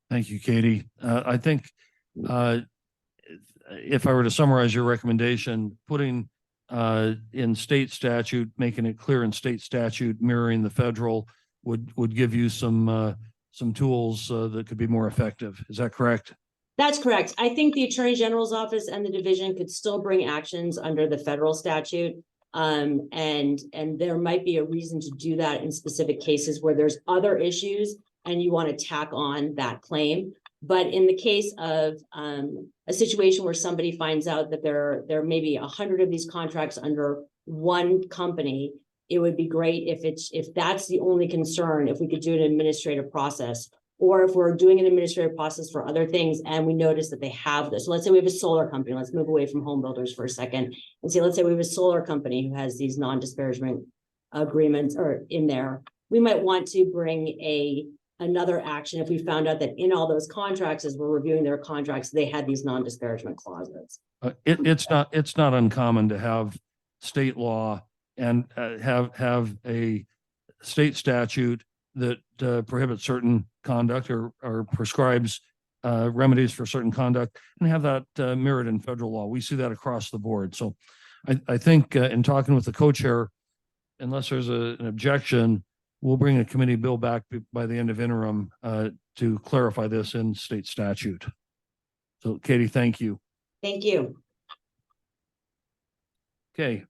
Thank you, Katie. I think if I were to summarize your recommendation, putting in state statute, making it clear in state statute, mirroring the federal would give you some tools that could be more effective. Is that correct? That's correct. I think the Attorney General's office and the division could still bring actions under the federal statute. And there might be a reason to do that in specific cases where there's other issues and you want to tack on that claim. But in the case of a situation where somebody finds out that there may be 100 of these contracts under one company, it would be great if that's the only concern, if we could do an administrative process or if we're doing an administrative process for other things and we notice that they have this. So let's say we have a solar company. Let's move away from home builders for a second and say, let's say we have a solar company who has these non-disparagement agreements or in there. We might want to bring another action if we found out that in all those contracts, as we're reviewing their contracts, they had these non-disparagement clauses. It's not uncommon to have state law and have a state statute that prohibits certain conduct or prescribes remedies for certain conduct and have that mirrored in federal law. We see that across the board. So I think in talking with the co-chair, unless there's an objection, we'll bring a committee bill back by the end of interim to clarify this in state statute. So Katie, thank you. Thank you. Okay.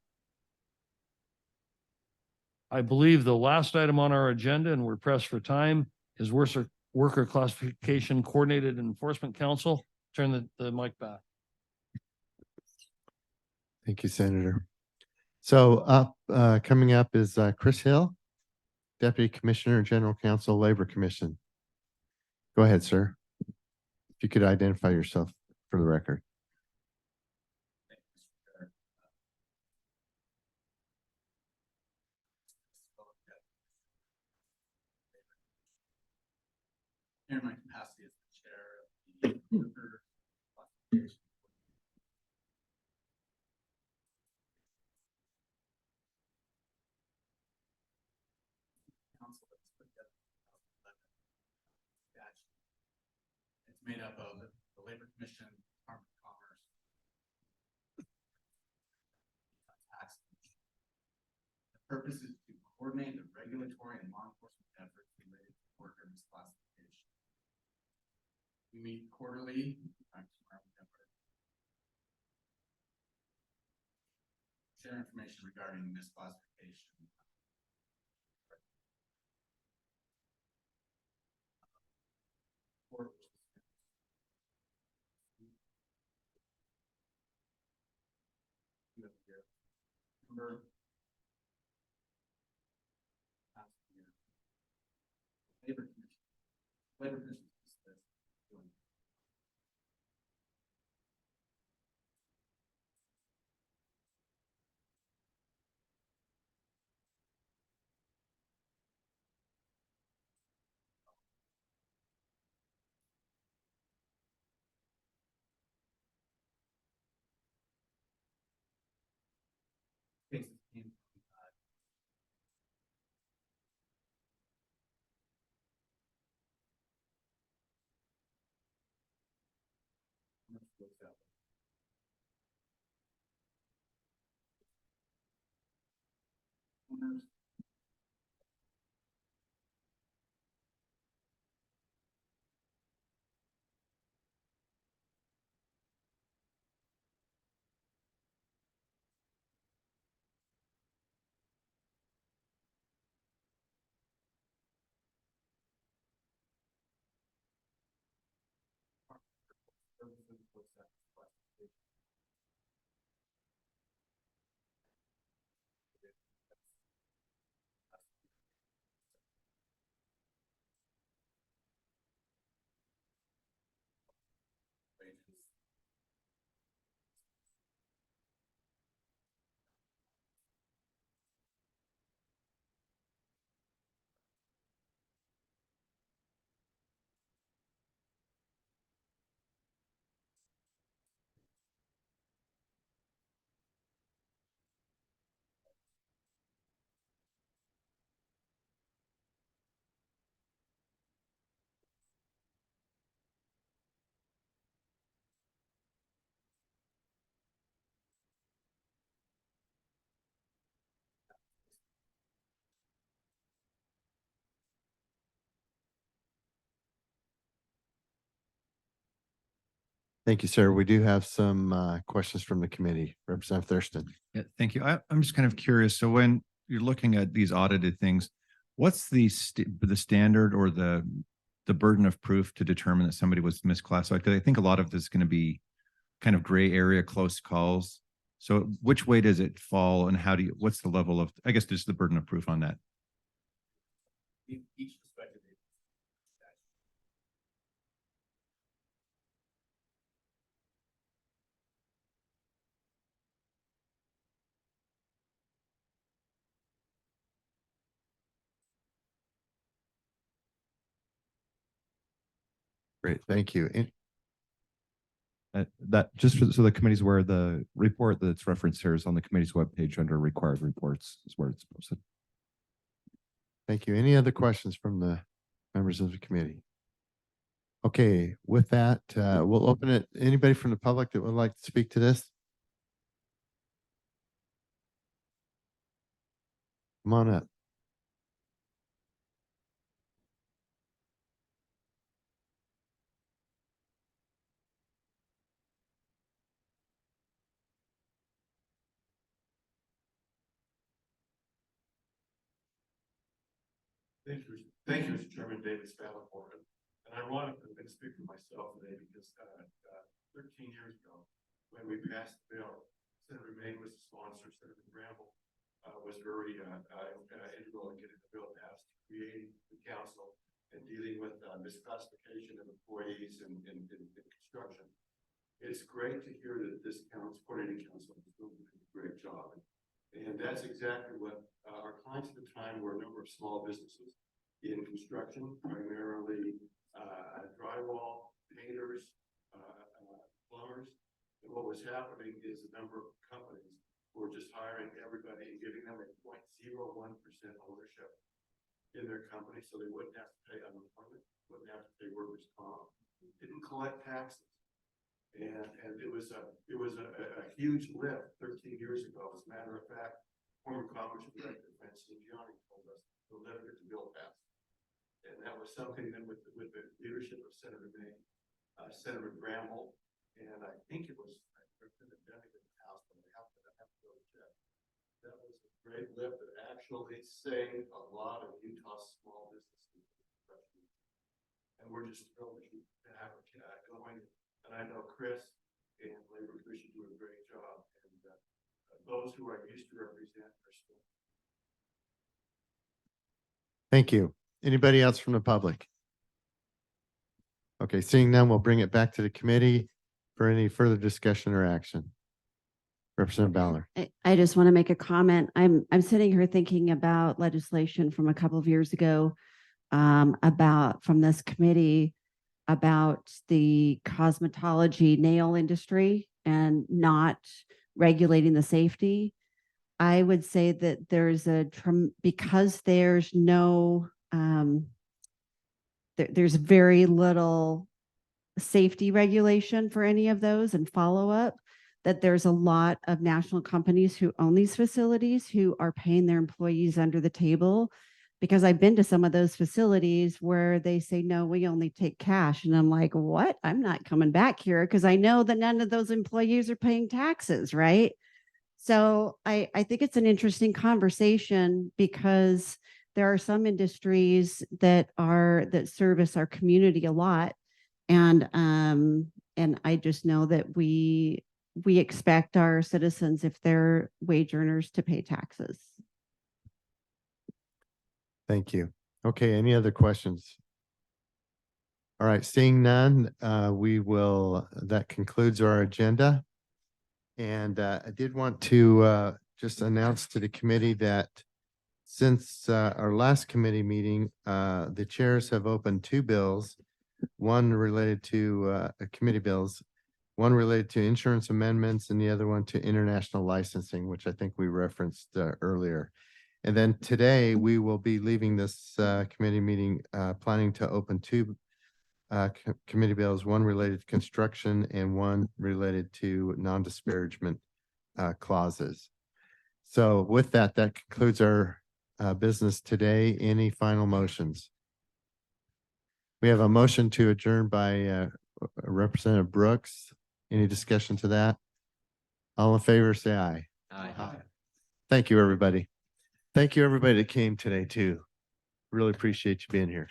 I believe the last item on our agenda, and we're pressed for time, is Worker Classification Coordinated Enforcement Council. Turn the mic back. Thank you, Senator. So coming up is Chris Hill, Deputy Commissioner, General Counsel, Labor Commission. Go ahead, sir. If you could identify yourself for the record. In my capacity as the chair of the Worker Classification Council that's put together statute. It's made up of the Labor Commission, Department of Commerce, Tax Commission. The purpose is to coordinate the regulatory and law enforcement efforts related to worker misclassification. We meet quarterly. Share information regarding misclassification. Labor Commission. Labor Commission. Cases came from owners. Thank you, sir. We do have some questions from the committee. Representative Thurston. Yeah, thank you. I'm just kind of curious. So when you're looking at these audited things, what's the standard or the burden of proof to determine that somebody was misclassified? Because I think a lot of this is going to be kind of gray area, close calls. So which way does it fall, and what's the level of, I guess, just the burden of proof on that? Each respective Great, thank you. That just so the committee's aware, the report that's referenced here is on the committee's webpage under required reports is where it's posted. Thank you. Any other questions from the members of the committee? Okay, with that, we'll open it. Anybody from the public that would like to speak to this? Come on up. Thank you, Mr. Chairman, David Spallaford. And ironically, I'm going to speak for myself today because 13 years ago, when we passed the bill, Senator May was the sponsor, Senator Bramble was very integral in getting the bill passed, creating the council and dealing with misclassification of employees in construction. It's great to hear that this coordinating council is doing a great job. And that's exactly what our clients at the time were a number of small businesses in construction, primarily drywall, painters, plumbers. And what was happening is a number of companies were just hiring everybody and giving them a 0.01% ownership in their company, so they wouldn't have to pay unemployment, wouldn't have to pay workers' comp, didn't collect taxes. And it was a huge lift 13 years ago. As a matter of fact, former Congress Director Francine Gianni told us the lift that the bill passed. And that was something that with the leadership of Senator May, Senator Bramble, and I think it was Representative Denning in the House, but I have to go check. That was a great lift that actually saved a lot of Utah small businesses. And we're just thrilled to have it going. And I know Chris and Labor Commission do a great job, and those who I used to represent are still. Thank you. Anybody else from the public? Okay, seeing none, we'll bring it back to the committee for any further discussion or action. Representative Ballard. I just want to make a comment. I'm sitting here thinking about legislation from a couple of years ago from this committee about the cosmetology nail industry and not regulating the safety. I would say that there's because there's no there's very little safety regulation for any of those and follow-up, that there's a lot of national companies who own these facilities who are paying their employees under the table. Because I've been to some of those facilities where they say, no, we only take cash. And I'm like, what? I'm not coming back here because I know that none of those employees are paying taxes, right? So I think it's an interesting conversation because there are some industries that service our community a lot. And I just know that we expect our citizens, if they're wage earners, to pay taxes. Thank you. Okay, any other questions? All right, seeing none, that concludes our agenda. And I did want to just announce to the committee that since our last committee meeting, the chairs have opened two bills, one related to committee bills, one related to insurance amendments and the other one to international licensing, which I think we referenced earlier. And then today we will be leaving this committee meeting planning to open two committee bills, one related to construction and one related to non-disparagement clauses. So with that concludes our business today. Any final motions? We have a motion to adjourn by Representative Brooks. Any discussion to that? All in favor, say aye. Aye. Thank you, everybody. Thank you, everybody that came today too. Really appreciate you being here.